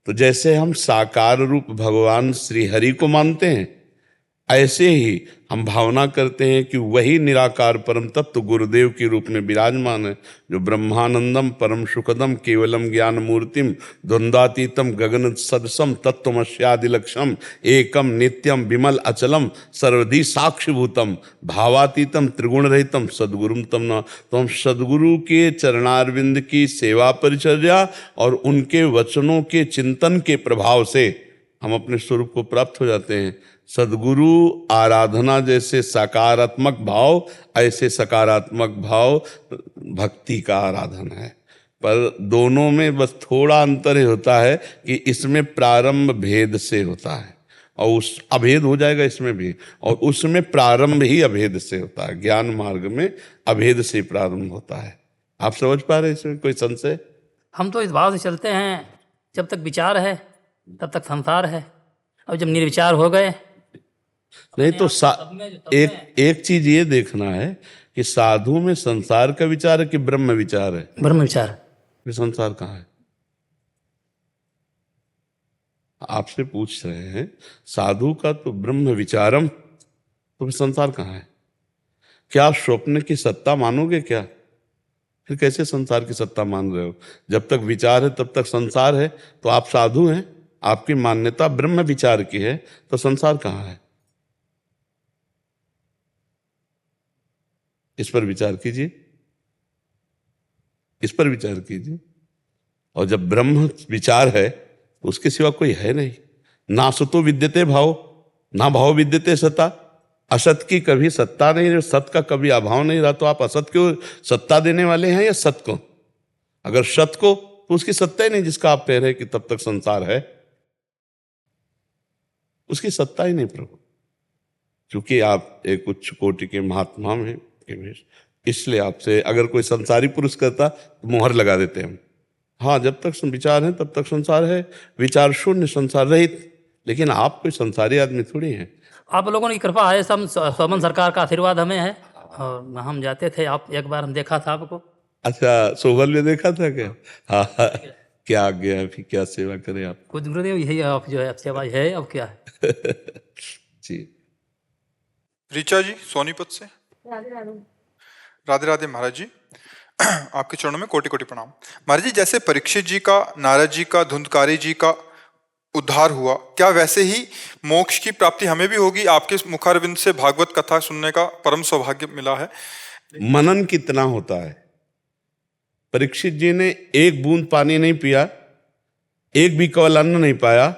तो जैसे हम साकार रूप भगवान श्री हरि को मानते हैं, ऐसे ही हम भावना करते हैं कि वही निराकार परम तत्व गुरुदेव के रूप में विराजमान है, जो ब्रह्मानंदम परम सुखदम केवलम ज्ञान मूर्तिम द्वंद्वातीतम गगन सदसम तत्वमस्यादिलक्षम एकम नित्यम विमल अचलम सर्वधि साक्षिभूतम भावातीतम त्रिगुण रहितम सद्गुरुम तम न। तो हम सद्गुरु के चरणारविंद की सेवा परिचर्या और उनके वचनों के चिंतन के प्रभाव से हम अपने स्वरूप को प्राप्त हो जाते हैं। सद्गुरु आराधना जैसे सकारात्मक भाव, ऐसे सकारात्मक भाव भक्ति का आराधन है। पर दोनों में बस थोड़ा अंतर होता है कि इसमें प्रारंभ भेद से होता है और उस अभेद हो जाएगा इसमें भी, और उसमें प्रारंभ ही अभेद से होता है। ज्ञान मार्ग में अभेद से प्रारंभ होता है। आप समझ पा रहे हैं इसमें कोई संशय? हम तो इस भाव से चलते हैं, जब तक विचार है तब तक संसार है, और जब निर्विचार हो गए नहीं तो एक चीज ये देखना है कि साधु में संसार का विचार है कि ब्रह्म विचार है? ब्रह्म विचार। फिर संसार कहाँ है? आपसे पूछ रहे हैं, साधु का तो ब्रह्म विचारम, तो फिर संसार कहाँ है? क्या स्वप्न की सत्ता मानोगे क्या? फिर कैसे संसार की सत्ता मान रहे हो? जब तक विचार है तब तक संसार है, तो आप साधु हैं, आपकी मान्यता ब्रह्म विचार की है, तो संसार कहाँ है? इस पर विचार कीजिए, इस पर विचार कीजिए। और जब ब्रह्म विचार है तो उसके सिवा कोई है नहीं। ना सतो विद्यते भाव, ना भाव विद्यते सत्ता। असत की कभी सत्ता नहीं, सत का कभी अभाव नहीं रहा, तो आप असत को सत्ता देने वाले हैं या सत को? अगर सत को, तो उसकी सत्ता ही नहीं, जिसका आप कह रहे हैं कि तब तक संसार है, उसकी सत्ता ही नहीं प्रभु। क्योंकि आप एक उच्च कोटि के महात्मा में, इसलिए आपसे अगर कोई संसारी पुरुष करता तो मोहर लगा देते हम। हाँ, जब तक विचार है तब तक संसार है, विचार शून्य संसार रहित। लेकिन आप कोई संसारी आदमी थोड़ी हैं। आप लोगों की कृपा है, सब सोमन सरकार का आशीर्वाद हमें है। और हम जाते थे, आप एक बार हम देखा था आपको। अच्छा, सोहल में देखा था क्या? हाँ, क्या गया अभी, क्या सेवा करें आप? कुछ गुरुदेव यही आप जो है सेवा है, अब क्या है। जी। ऋचा जी सोनीपत से। राधे राधे महाराज जी। आपके चरणों में कोटि कोटि प्रणाम महाराज जी। जैसे परीक्षित जी का, नारद जी का, धुंधकारी जी का उद्धार हुआ, क्या वैसे ही मोक्ष की प्राप्ति हमें भी होगी? आपके मुखारविंद से भागवत कथा सुनने का परम सौभाग्य मिला है। मनन कितना होता है? परीक्षित जी ने एक बूंद पानी नहीं पिया, एक भी केवल अन्न नहीं पाया,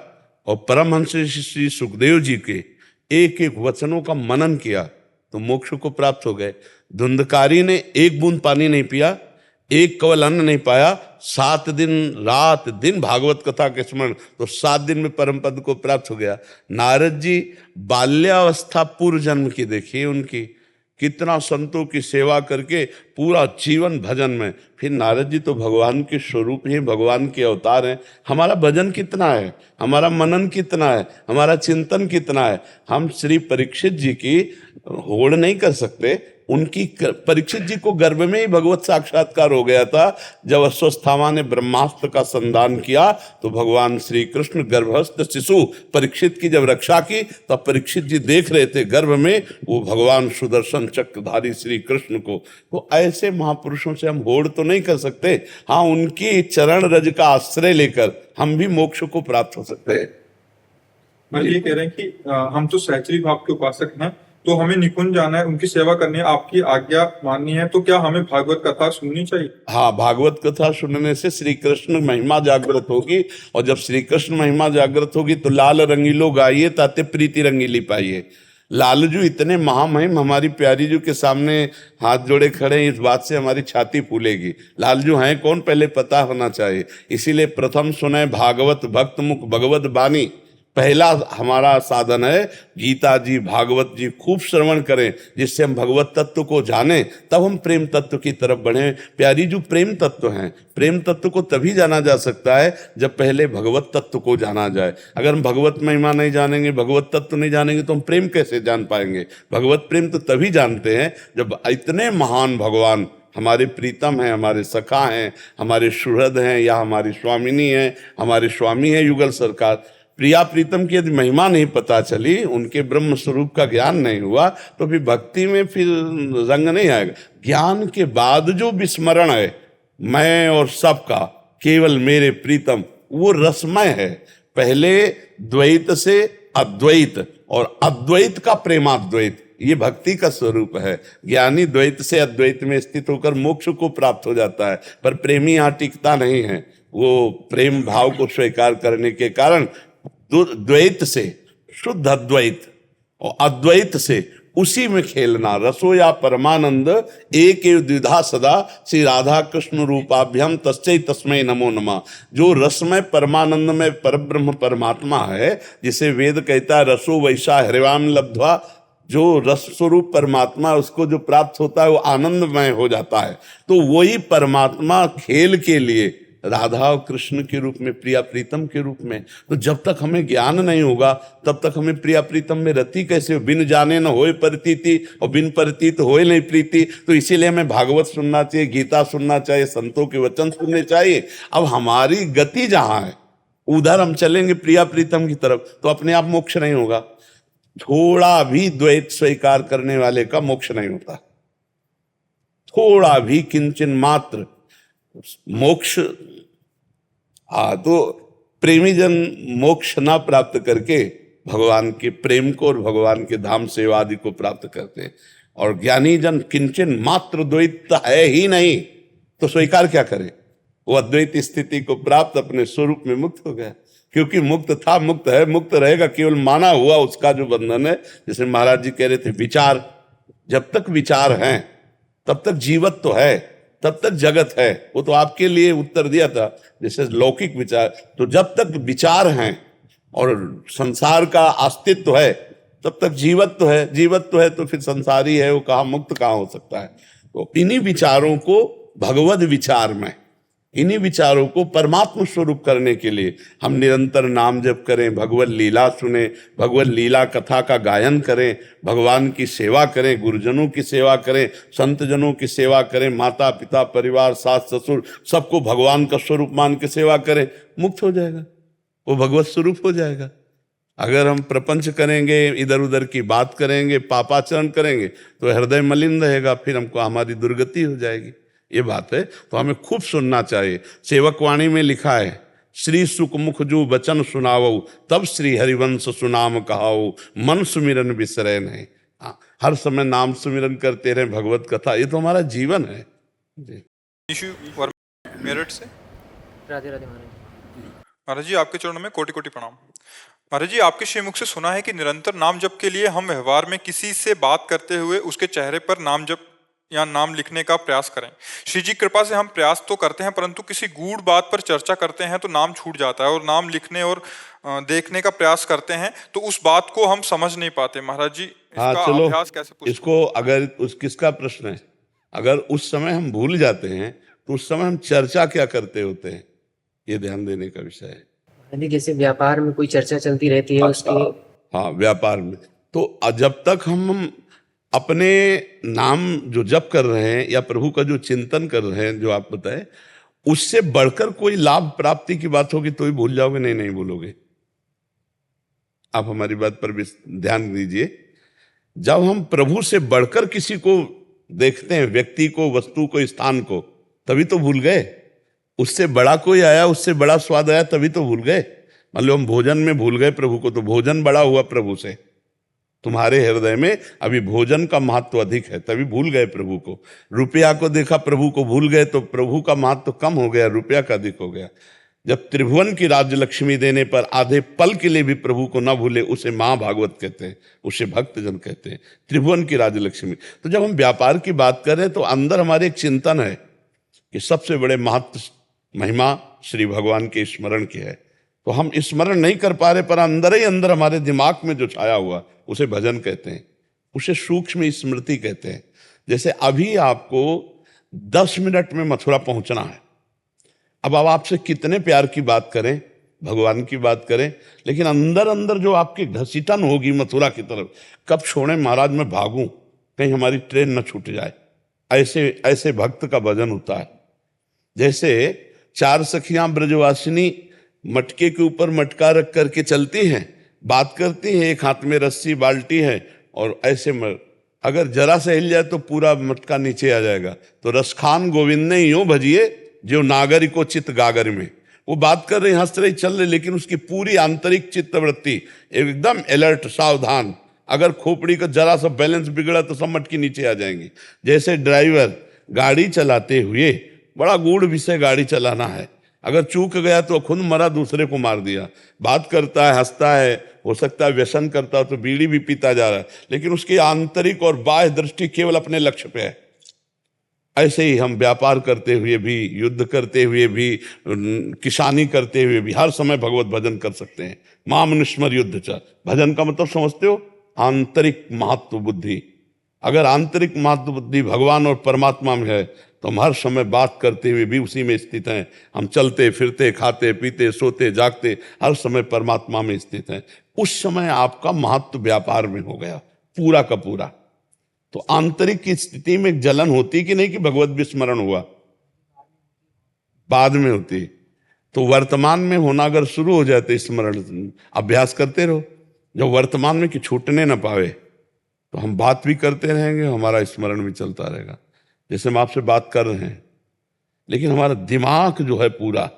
और परमहंस श्री सुखदेव जी के एक एक वचनों का मनन किया तो मोक्ष को प्राप्त हो गए। धुंधकारी ने एक बूंद पानी नहीं पिया, एक केवल अन्न नहीं पाया, 7 दिन रात दिन भागवत कथा के स्मरण, तो 7 दिन में परम पद को प्राप्त हो गया। नारद जी बाल्यावस्था पूर्व जन्म की देखिए, उनकी कितना संतों की सेवा करके पूरा जीवन भजन में। फिर नारद जी तो भगवान के स्वरूप ही, भगवान के अवतार हैं। हमारा भजन कितना है, हमारा मनन कितना है, हमारा चिंतन कितना है? हम श्री परीक्षित जी की होड़ नहीं कर सकते। उनकी परीक्षित जी को गर्भ में ही भगवत साक्षात्कार हो गया था। जब अश्वस्थामा ने ब्रह्मास्त्र का संधान किया तो भगवान श्री कृष्ण गर्भस्थ शिशु परीक्षित की जब रक्षा की, तब परीक्षित जी देख रहे थे गर्भ में वो भगवान सुदर्शन चक्रधारी श्री कृष्ण को। तो ऐसे महापुरुषों से हम होड़ तो नहीं कर सकते। हाँ, उनकी चरण रज का आश्रय लेकर हम भी मोक्ष को प्राप्त हो सकते हैं। मैं ये कह रहे हैं कि हम तो सहचरी भाव के उपासक हैं, तो हमें निकुंज जाना है, उनकी सेवा करनी है, आपकी आज्ञा माननी है, तो क्या हमें भागवत कथा सुननी चाहिए? हाँ, भागवत कथा सुनने से श्री कृष्ण महिमा जागृत होगी, और जब श्री कृष्ण महिमा जागृत होगी तो लाल रंगीलो गाइए ताते प्रीति रंगीली पाइए। लालजू इतने महामहिम हमारी प्यारी जू के सामने हाथ जोड़े खड़े हैं, इस बात से हमारी छाती फूलेगी। लालजू हैं कौन, पहले पता होना चाहिए। इसीलिए प्रथम सुने भागवत भक्त मुख भगवत बानी। पहला हमारा साधन है गीता जी, भागवत जी खूब श्रवण करें, जिससे हम भगवत तत्व को जानें, तब हम प्रेम तत्व की तरफ बढ़ें। प्यारी जो प्रेम तत्व हैं, प्रेम तत्व को तभी जाना जा सकता है जब पहले भगवत तत्व को जाना जाए। अगर हम भगवत महिमा नहीं जानेंगे, भगवत तत्व नहीं जानेंगे, तो हम प्रेम कैसे जान पाएंगे? भगवत प्रेम तो तभी जानते हैं जब इतने महान भगवान हमारे प्रीतम हैं, हमारे सखा हैं, हमारे सुहृद हैं, या हमारी स्वामिनी हैं, हमारे स्वामी हैं युगल सरकार। प्रिया प्रीतम की यदि महिमा नहीं पता चली, उनके ब्रह्म स्वरूप का ज्ञान नहीं हुआ, तो फिर भक्ति में फिर रंग नहीं आएगा। ज्ञान के बाद जो विस्मरण है मैं और सबका, केवल मेरे प्रीतम, वो रसमय है। पहले द्वैत से अद्वैत और अद्वैत का प्रेमाद्वैत, ये भक्ति का स्वरूप है। ज्ञानी द्वैत से अद्वैत में स्थित होकर मोक्ष को प्राप्त हो जाता है, पर प्रेमी यहाँ टिकता नहीं है। वो प्रेम भाव को स्वीकार करने के कारण द्वैत से शुद्ध अद्वैत और अद्वैत से उसी में खेलना। रसो या परमानंद एक एव द्विधा सदा, श्री राधा कृष्ण रूपाभ्याम तस्मै तस्मै नमो नमः। जो रसमय परमानंद में परब्रह्म परमात्मा है, जिसे वेद कहता है रसो वैसा हरिवाम लब्ध्वा, जो रस स्वरूप परमात्मा उसको जो प्राप्त होता है वो आनंदमय हो जाता है। तो वही परमात्मा खेल के लिए राधा और कृष्ण के रूप में, प्रिया प्रीतम के रूप में। तो जब तक हमें ज्ञान नहीं होगा तब तक हमें प्रिया प्रीतम में रति कैसे हो? बिन जाने न होए प्रतीति और बिन प्रतीत होए नहीं प्रीति। तो इसीलिए हमें भागवत सुनना चाहिए, गीता सुनना चाहिए, संतों के वचन सुनने चाहिए। अब हमारी गति जहां है उधर हम चलेंगे प्रिया प्रीतम की तरफ, तो अपने आप मोक्ष नहीं होगा। थोड़ा भी द्वैत स्वीकार करने वाले का मोक्ष नहीं होता, थोड़ा भी किंचन मात्र मोक्ष। तो प्रेमी जन मोक्ष ना प्राप्त करके भगवान के प्रेम को और भगवान के धाम सेवा आदि को प्राप्त करते हैं। और ज्ञानी जन किंचन मात्र द्वैत है ही नहीं तो स्वीकार क्या करे? वो अद्वैत स्थिति को प्राप्त अपने स्वरूप में मुक्त हो गया, क्योंकि मुक्त था, मुक्त है, मुक्त रहेगा। केवल माना हुआ उसका जो बंधन है, जैसे महाराज जी कह रहे थे, विचार, जब तक विचार हैं तब तक जीवत तो है, तब तक जगत है। वो तो आपके लिए उत्तर दिया था, जैसे लौकिक विचार। तो जब तक विचार हैं और संसार का अस्तित्व है तब तक जीवत्व है। जीवत्व है तो फिर संसारी है, वो कहाँ मुक्त कहाँ हो सकता है? तो इन्हीं विचारों को भगवद विचार में, इन्हीं विचारों को परमात्मा स्वरूप करने के लिए हम निरंतर नाम जप करें, भगवत लीला सुने, भगवत लीला कथा का गायन करें, भगवान की सेवा करें, गुरुजनों की सेवा करें, संत जनों की सेवा करें, माता पिता परिवार सास ससुर सबको भगवान का स्वरूप मान के सेवा करें, मुक्त हो जाएगा, वो भगवत स्वरूप हो जाएगा। अगर हम प्रपंच करेंगे, इधर उधर की बात करेंगे, पापाचरण करेंगे तो हृदय मलिन रहेगा, फिर हमको हमारी दुर्गति हो जाएगी। ये बात है, तो हमें खूब सुनना चाहिए। सेवक वाणी में लिखा है, श्री सुख मुख जो वचन सुनावो, तब श्री हरिवंश सुनाम कहाओ, मन सुमिरन बिसरे नहीं। हर समय नाम सुमिरन करते रहे, भगवत कथा, ये तो हमारा जीवन है। इशू मेरठ से। राधे राधे महाराज। महाराज जी आपके चरणों में कोटि कोटि प्रणाम। महाराज जी आपके श्रीमुख से सुना है कि निरंतर नाम जप के लिए हम व्यवहार में किसी से बात करते हुए उसके चेहरे पर नाम जप या नाम लिखने का प्रयास करें। श्री जी कृपा से हम प्रयास तो करते हैं, परंतु किसी गूढ़ बात पर चर्चा करते हैं तो नाम छूट जाता है, और नाम लिखने और देखने का प्रयास करते हैं तो उस बात को हम समझ नहीं पाते। महाराज जी इसका अभ्यास कैसे? इसको अगर किसका प्रश्न है, अगर उस समय हम भूल जाते हैं तो उस समय हम चर्चा क्या करते होते हैं, ये ध्यान देने का विषय है। जैसे व्यापार में कोई चर्चा चलती रहती है उसकी, हाँ व्यापार में, तो जब तक हम अपने नाम जो जप कर रहे हैं या प्रभु का जो चिंतन कर रहे हैं, जो आप बताए, उससे बढ़कर कोई लाभ प्राप्ति की बात होगी तो ही भूल जाओगे, नहीं भूलोगे। आप हमारी बात पर भी ध्यान दीजिए। जब हम प्रभु से बढ़कर किसी को देखते हैं, व्यक्ति को, वस्तु को, स्थान को, तभी तो भूल गए। उससे बड़ा कोई आया, उससे बड़ा स्वाद आया, तभी तो भूल गए। मान लो हम भोजन में भूल गए प्रभु को, तो भोजन बड़ा हुआ प्रभु से। तुम्हारे हृदय में अभी भोजन का महत्व अधिक है, तभी भूल गए प्रभु को। रुपया को देखा, प्रभु को भूल गए, तो प्रभु का महत्व कम हो गया, रुपया का अधिक हो गया। जब त्रिभुवन की राज्य लक्ष्मी देने पर आधे पल के लिए भी प्रभु को न भूले, उसे महाभागवत कहते हैं, उसे भक्तजन कहते हैं, त्रिभुवन की राज्य लक्ष्मी। तो जब हम व्यापार की बात करें तो अंदर हमारे एक चिंतन है कि सबसे बड़े महत्व महिमा श्री भगवान के स्मरण की है। तो हम स्मरण नहीं कर पा रहे, पर अंदर ही अंदर हमारे दिमाग में जो छाया हुआ उसे भजन कहते हैं, उसे सूक्ष्म स्मृति कहते हैं। जैसे अभी आपको 10 मिनट में मथुरा पहुंचना है, अब आपसे कितने प्यार की बात करें, भगवान की बात करें, लेकिन अंदर अंदर जो आपकी घसीटन होगी मथुरा की तरफ, कब छोड़े महाराज मैं भागूं, कहीं हमारी ट्रेन न छूट जाए, ऐसे ऐसे भक्त का भजन होता है। जैसे 4 सखियां ब्रजवासिनी मटके के ऊपर मटका रख करके चलती हैं, बात करती हैं, एक हाथ में रस्सी बाल्टी है, और ऐसे अगर जरा से हिल जाए तो पूरा मटका नीचे आ जाएगा। तो रसखान गोविंद ने यूं भजिए जो नागरिको चित्त गागर में, वो बात कर रही, हंस रही, चल रही, लेकिन उसकी पूरी आंतरिक चित्तवृत्ति एकदम अलर्ट, सावधान। अगर खोपड़ी का जरा सा बैलेंस बिगड़ा तो सब मटकी नीचे आ जाएंगी। जैसे ड्राइवर गाड़ी चलाते हुए, बड़ा गूढ़ विषय गाड़ी चलाना है, अगर चूक गया तो खुद मरा, दूसरे को मार दिया। बात करता है, हंसता है, हो सकता है व्यसन करता हो तो बीड़ी भी पीता जा रहा है, लेकिन उसकी आंतरिक और बाह्य दृष्टि केवल अपने लक्ष्य पे है। ऐसे ही हम व्यापार करते हुए भी, युद्ध करते हुए भी, किसानी करते हुए भी हर समय भगवत भजन कर सकते हैं। माम निस्मर युद्ध च, भजन का मतलब समझते हो, आंतरिक महत्व बुद्धि, अगर आंतरिक महत्व बुद्धि भगवान और परमात्मा में है तो हम हर समय बात करते हुए भी उसी में स्थित हैं। हम चलते फिरते खाते पीते सोते जागते हर समय परमात्मा में स्थित हैं। उस समय आपका महत्व व्यापार में हो गया पूरा का पूरा। तो आंतरिक की स्थिति में एक जलन होती कि नहीं कि भगवत विस्मरण हुआ, बाद में होती। तो वर्तमान में होना अगर शुरू हो जाए तो स्मरण अभ्यास करते रहो, जब वर्तमान में कि छूटने ना पावे तो हम बात भी करते रहेंगे, हमारा स्मरण भी चलता रहेगा। जैसे हम आपसे बात कर रहे हैं लेकिन हमारा दिमाग जो है पूरा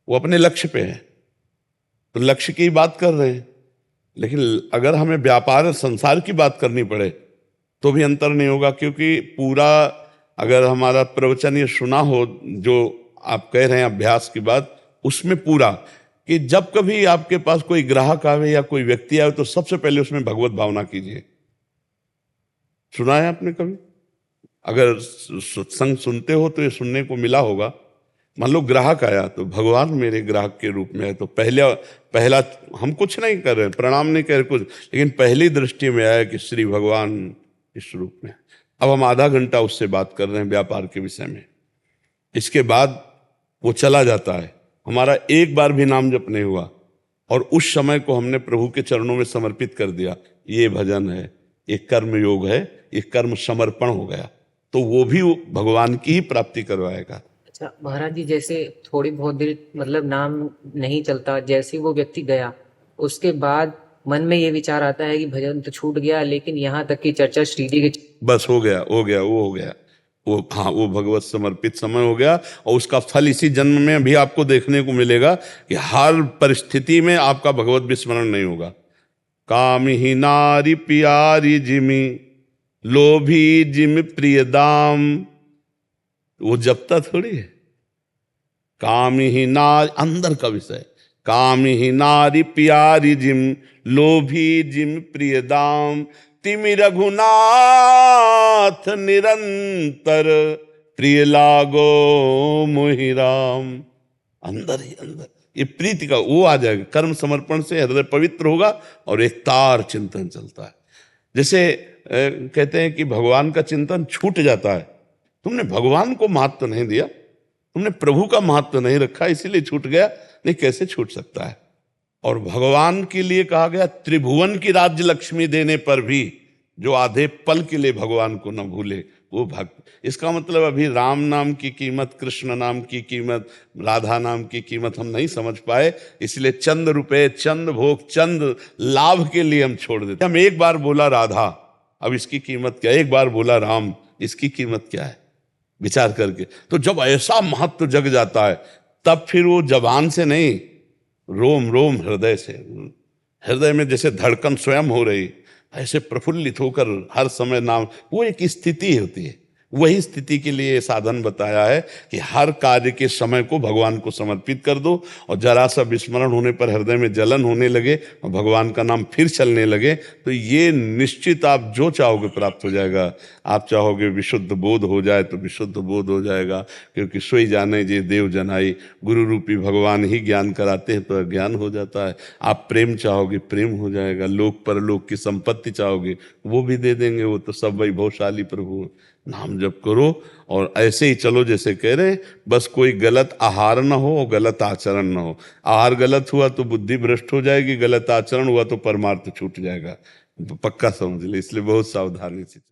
वो अपने लक्ष्य पे है, तो लक्ष्य की बात कर रहे हैं। लेकिन अगर हमें व्यापार और संसार की बात करनी पड़े तो भी अंतर नहीं होगा, क्योंकि पूरा अगर हमारा प्रवचन ये सुना हो जो आप कह रहे हैं अभ्यास की बात, उसमें पूरा कि जब कभी आपके पास कोई ग्राहक आवे या कोई व्यक्ति आवे तो सबसे पहले उसमें भगवत भावना कीजिए। सुना है आपने कभी? अगर सत्संग सुनते हो तो ये सुनने को मिला होगा। मान लो ग्राहक आया तो भगवान मेरे ग्राहक के रूप में है, तो पहला हम कुछ नहीं कर रहे, प्रणाम नहीं कर रहे कुछ, लेकिन पहली दृष्टि में आया कि श्री भगवान इस रूप में। अब हम आधा घंटा उससे बात कर रहे हैं व्यापार के विषय में। इसके बाद वो चला जाता है, हमारा एक बार भी नाम जप नहीं हुआ और उस समय को हमने प्रभु के चरणों में समर्पित कर दिया। ये भजन है, ये कर्म योग है, ये कर्म समर्पण हो गया, तो वो भी भगवान की ही प्राप्ति करवाएगा। अच्छा महाराज जी, जैसे थोड़ी बहुत देर मतलब नाम नहीं चलता, जैसे वो व्यक्ति गया उसके बाद मन में ये विचार आता है कि भजन तो छूट गया, लेकिन यहाँ तक की चर्चा श्रीजी के बस हो गया वो हो गया वो, हाँ वो भगवत समर्पित समय हो गया। और उसका फल इसी जन्म में भी आपको देखने को मिलेगा कि हर परिस्थिति में आपका भगवत विस्मरण नहीं होगा। काम ही नारी प्यारी जिमी लोभी जिम प्रिय दाम, वो जपता थोड़ी है। काम ही नारी अंदर का विषय, काम ही नारी प्यारी जिम लोभी जिम प्रिय दाम, तिमि रघुनाथ निरंतर प्रिय लागो मोहि राम। अंदर ही अंदर ये प्रीति का वो आ जाएगा। कर्म समर्पण से हृदय पवित्र होगा और एक तार चिंतन चलता है। जैसे कहते हैं कि भगवान का चिंतन छूट जाता है। तुमने भगवान को महत्व नहीं दिया, तुमने प्रभु का महत्व नहीं रखा, इसीलिए छूट गया। नहीं, कैसे छूट सकता है? और भगवान के लिए कहा गया त्रिभुवन की राज्य लक्ष्मी देने पर भी जो आधे पल के लिए भगवान को न भूले वो भक्त। इसका मतलब अभी राम नाम की कीमत, कृष्ण नाम की कीमत, राधा नाम की कीमत हम नहीं समझ पाए, इसलिए चंद रुपए, चंद भोग, चंद लाभ के लिए हम छोड़ देते। हम एक बार बोला राधा, अब इसकी कीमत क्या है? एक बार बोला राम, इसकी कीमत क्या है? विचार करके। तो जब ऐसा महत्व जग जाता है तब फिर वो जबान से नहीं, रोम रोम हृदय से, हृदय में जैसे धड़कन स्वयं हो रही, ऐसे प्रफुल्लित होकर हर समय नाम, वो एक स्थिति होती है। वही स्थिति के लिए साधन बताया है कि हर कार्य के समय को भगवान को समर्पित कर दो, और जरा सा विस्मरण होने पर हृदय में जलन होने लगे और भगवान का नाम फिर चलने लगे, तो ये निश्चित आप जो चाहोगे प्राप्त हो जाएगा। आप चाहोगे विशुद्ध बोध हो जाए तो विशुद्ध बोध हो जाएगा, क्योंकि सोई जाने जे देव जनाई, गुरु रूपी भगवान ही ज्ञान कराते हैं तो ज्ञान हो जाता है। आप प्रेम चाहोगे प्रेम हो जाएगा, लोक परलोक की संपत्ति चाहोगे वो भी दे देंगे, वो तो सब वैभवशाली प्रभु। नाम जप करो और ऐसे ही चलो जैसे कह रहे हैं, बस कोई गलत आहार ना हो, गलत आचरण ना हो। आहार गलत हुआ तो बुद्धि भ्रष्ट हो जाएगी, गलत आचरण हुआ तो परमार्थ छूट जाएगा, पक्का समझ ले। इसलिए बहुत सावधानी से